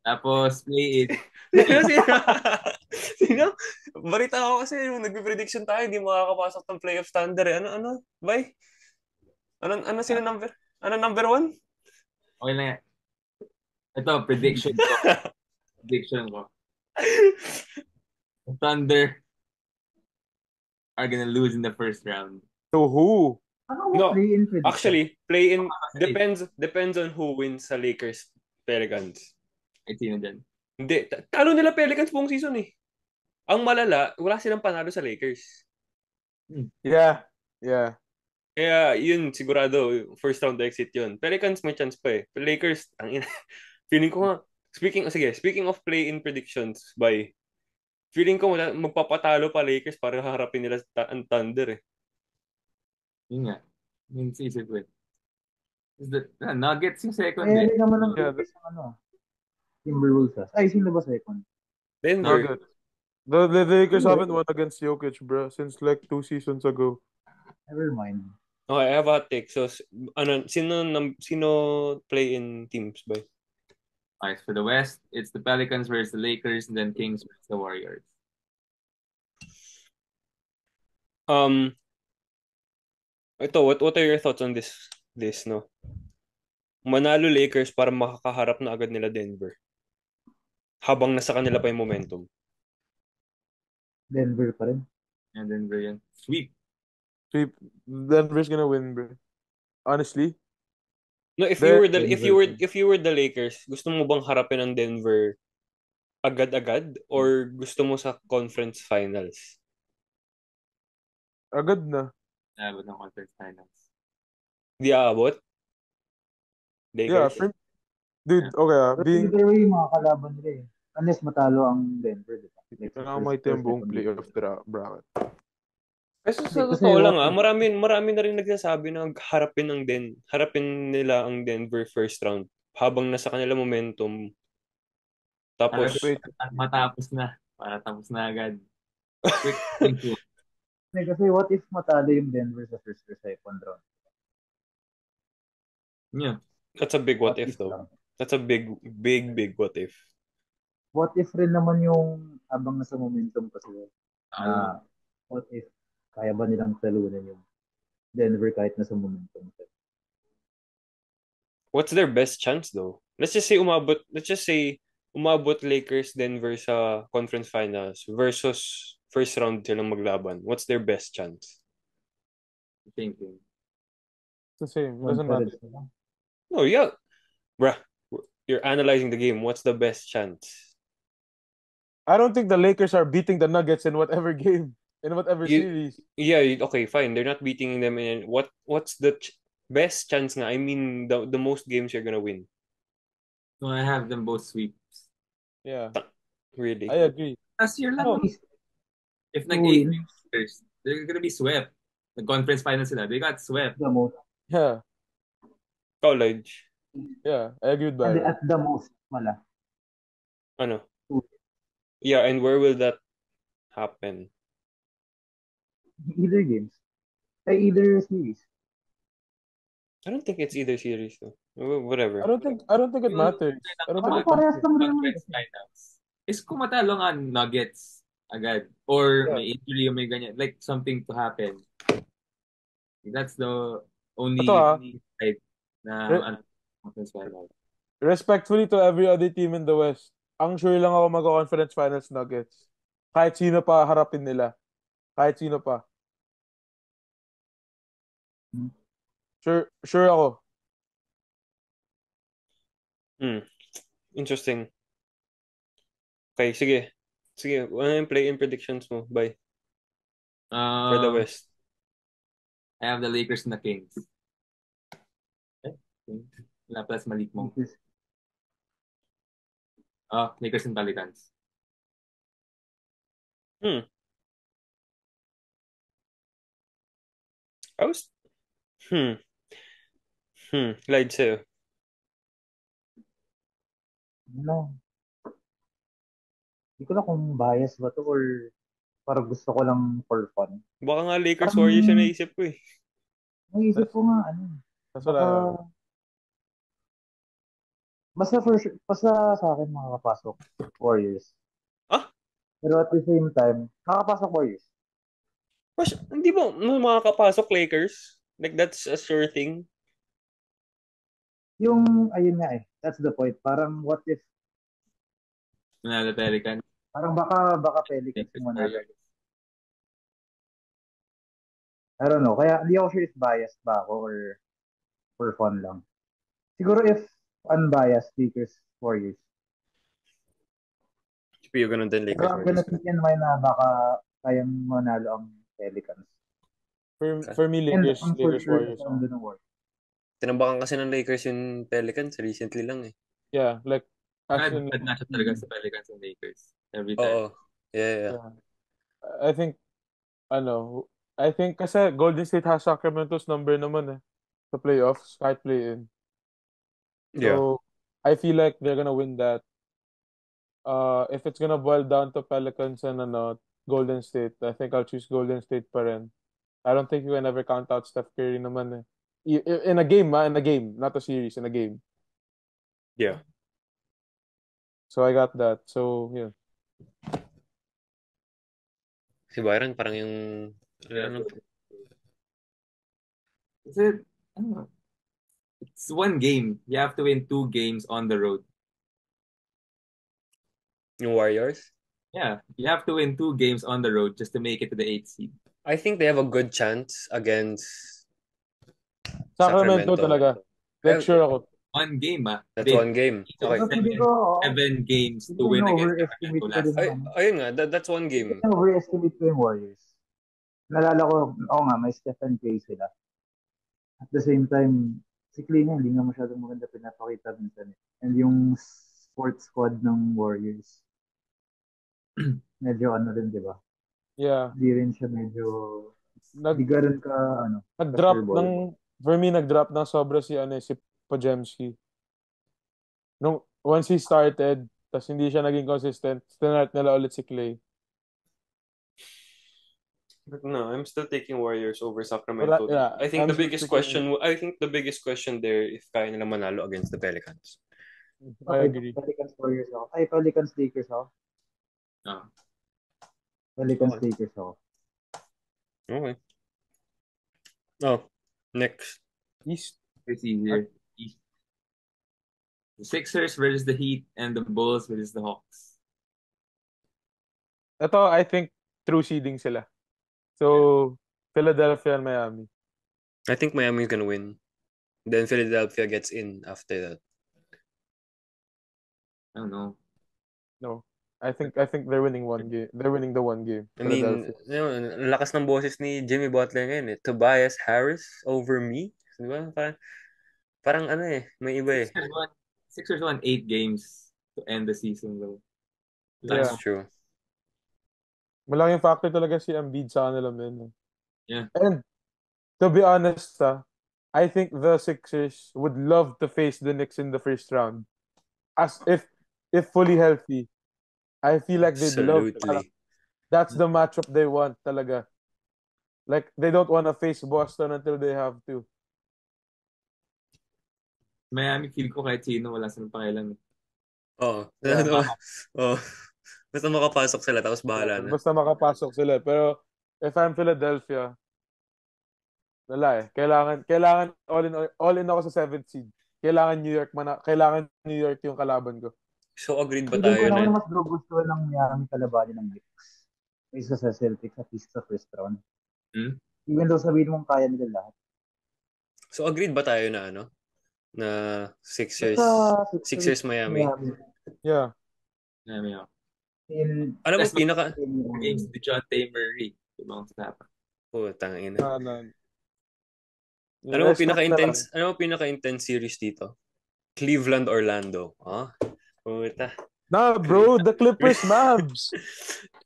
Tapos, play-in. Sino? Balita ako kasi nung nagpe-prediction tayo, hindi makakapasok ng playoff Thunder. Ano? Bay? Ano sino number? Ano number one? Okay lang yan. Ito, prediction ko. The Thunder are gonna lose in the first round. To who? No, play-in prediction? actually, play-in depends on who wins sa Lakers Pelicans. Ay, sino dyan? Hindi, talo nila Pelicans buong season eh. Ang malala, wala silang panalo sa Lakers. Yeah. Kaya yun, sigurado, first round exit yun. Pelicans may chance pa eh. Lakers, feeling ko nga, speaking of play-in predictions, feeling ko magpapatalo pa Lakers para haharapin nila ang Thunder eh. Yun nga. Yun si isip ko eh. Nuggets yung second Eh, eh. naman ang Timberwolves. Ay, sino ba second? Denver. The Lakers haven't won against Jokic, bro, since like 2 seasons ago. Never mind. Okay, I have a hot take. So, sino play-in teams ba? Alright, for the West, it's the Pelicans versus the Lakers, and then Kings versus the Warriors. Ito, what are your thoughts on this no? manalo Lakers para makakaharap na agad nila Denver. Habang nasa kanila pa yung momentum. Denver pa rin. And Denver yan. Sweep. Denver's gonna win, bro. Honestly. No, if you were the Lakers, gusto mo bang harapin ang Denver agad-agad or gusto mo sa conference finals? Agad na. Abot ng conference finals. Di aabot? Yeah, Lakers? dude, okay Pero being either way, mga kalaban nila eh. Unless matalo ang Denver, di ba? Like, kailangan mo ito yung buong playoff bracket. Kasi Hindi, sa kasi totoo lang what if- marami na rin nagsasabi na harapin nila ang Denver first round habang nasa kanila momentum. Tapos, Wait. Matapos na. Para tapos na agad. Quick thinking. Kasi what if matalo yung Denver sa first or second round? Yeah. that's a big what if though. lang. That's a big what if. What if rin naman yung habang nasa momentum pa sila? What if kaya ba nilang talunan yung Denver kahit nasa momentum? What's their best chance though? Let's just say umabot Lakers Denver sa conference finals versus first round silang maglaban. What's their best chance? Thinking. It's the same. It doesn't matter. No, yeah. Bruh, you're analyzing the game. What's the best chance? I don't think the Lakers are beating the Nuggets in whatever game, in whatever series. Yeah, okay, fine. They're not beating them in what's the best chance nga? I mean, the most games you're gonna win. So I have them both sweeps. Yeah. Really? I agree. Last year lang. If nag-8 Lakers, they're gonna be swept. The conference finals sila, they got swept. The most. Yeah. College. Yeah, I agree with Byron. At the most, wala. Ano? Yeah, and where will that happen? Either games. Either series. I don't think it's either series though. Whatever. I don't think it matters. I don't think it Parehas matters. lang rin. Conference finals. Is kung matalo nga Nuggets agad or Yeah. may injury o may ganyan, like something to happen. That's the only Ito, side na conference finals. Respectfully to every other team in the West, ang sure lang ako mag-conference finals Nuggets. Kahit sino pa harapin nila. Kahit sino pa. Sure ako. Interesting. Okay, sige. Sige, ano yung play-in predictions mo? Bye. For the West. I have the Lakers and the Kings. Wala plus Malik mo. Lakers and Pelicans. I was... Glide sa'yo. Ano? Hindi ko na kung bias ba to or parang gusto ko lang for fun. Baka nga Lakers Warriors yung naisip ko eh. Naisip ko nga ano. That's what I have. Basta sa akin makakapasok Warriors. Pero at the same time, makakapasok Warriors. Hindi mo makakapasok Lakers? Like that's a sure thing? Ayun nga eh. That's the point. Parang what if Manalo Pelicans. Parang baka Pelicans yung manalo. I don't know. Kaya hindi ako sure if biased ba ako or for fun lang. Siguro if unbiased, Lakers Warriors. Pero ganun din Lakers Pero I'm gonna keep in mind na baka kayang manalo ang Pelicans. For me, Lakers Warriors. Tinambakan kasi ng Lakers yung Pelicans recently lang eh. Yeah, like Bad matchup talaga sa Pelicans and Lakers. Every time. Oo. Yeah. I think kasi Golden State has Sacramento's number naman eh. Sa playoffs, kahit play-in. So, I feel like they're gonna win that. If it's gonna boil down to Pelicans and Golden State, I think I'll choose Golden State pa rin. I don't think you can ever count out Steph Curry naman eh. In a game, not a series, in a game. Yeah. So I got that. So, yeah. Si Byron parang yung Is it? It's one game. You have to win 2 games on the road. Yung Warriors? Yeah, you have to win 2 games on the road just to make it to the 8th seed. I think they have a good chance against Sacramento talaga. Like, sure ako. One game, That's one game. Okay. 7 games to win against Sacramento last time. Ayun nga, that's one game. Overestimate ko yung Warriors. Nalala ko, may Stephen Clay sila. At the same time, si Clay nga, hindi nga masyadong maganda pinapakita minsan. And yung sports squad ng Warriors, medyo ano rin, di ba? Yeah. Hindi rin siya medyo, hindi ganun ka, nag-drop for me, nag-drop ng sobra si Podziemski. Once he started, tas hindi siya naging consistent, start nila ulit si Clay. But no, I'm still taking Warriors over Sacramento. Yeah, I think the biggest question there if kaya nila manalo against the Pelicans. I agree. Pelicans Warriors ako. Ay, Pelicans Lakers ako. Pelicans Lakers ako. Okay. Oh, next. East. It's easier. East. The Sixers versus the Heat and the Bulls versus the Hawks. Ito, I think, true seeding sila. So, Philadelphia and Miami. I think Miami is gonna win. Then Philadelphia gets in after that. I don't know. No. I think they're winning one game. They're winning the one game. I mean, lakas ng boses ni Jimmy Butler ngayon eh. Tobias Harris over me. Di ba? Parang may iba eh. Sixers won 8 games to end the season though. That's true. Malaking factor talaga si Embiid sa kanila, man. Yeah. And to be honest, I think the Sixers would love to face the Knicks in the first round. As if fully healthy. I feel like they'd love to. That's the matchup they want talaga. Like, they don't want to face Boston until they have to. Miami, feel ko kahit sino, wala silang pakialam. Oo. Basta makapasok sila, tapos bahala na. Basta makapasok sila. Pero, if I'm Philadelphia, wala eh. Kailangan all in ako sa 7th seed. Kailangan New York yung kalaban ko. So, agreed ba tayo na? Hindi ko mas gusto ng Miami kalabanin ng Knicks. Isa sa Celtics at least sa first round. Even though sabihin mong kaya nila lahat. So, agreed ba tayo na na Sixers Miami? Yeah. Miami ako. Alam mo, pinaka... Games ni John Murray. Ibang usapan. Tangina. Ano mo pinaka-intense series dito? Cleveland, Orlando. Puta. Nah, bro, the Clippers, Mavs.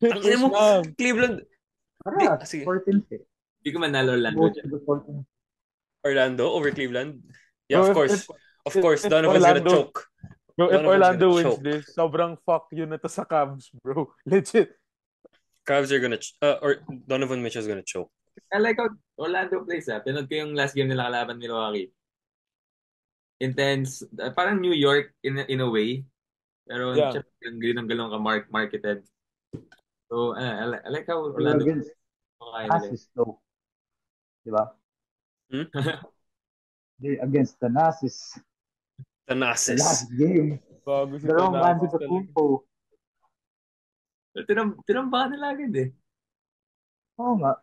Cleveland. Sige. 14th. Hindi ko manalo Orlando dyan. Orlando over Cleveland? Yeah, of course, Donovan's gonna choke. Bro, if Orlando wins this, sobrang fuck you na to sa Cavs, bro. Legit. Cavs are gonna... or Donovan Mitchell's gonna choke. I like how Orlando plays. Pinod ko yung last game nila kalaban ni Milwaukee. Intense. Parang New York in a way. Pero yung galong ka marketed. So, I like how Orlando... Against slow. Diba? Against the Nazis. The Nazis. The last game. Bago si Dalawang bandi sa Kumpo. Tinambakan nila agad eh. Oo nga.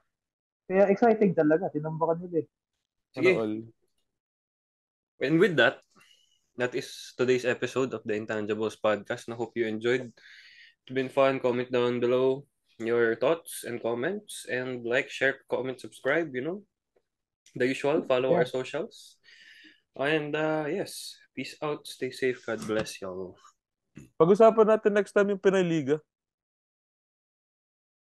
Kaya exciting talaga. Tinambakan nila eh. Sige. And with that is today's episode of the Intangibles Podcast. I hope you enjoyed. It's been fun. Comment down below your thoughts and comments. And like, share, comment, subscribe, the usual. Follow our socials. And yes, peace out. Stay safe. God bless y'all. Pag-usapan natin next time yung Pinay Liga.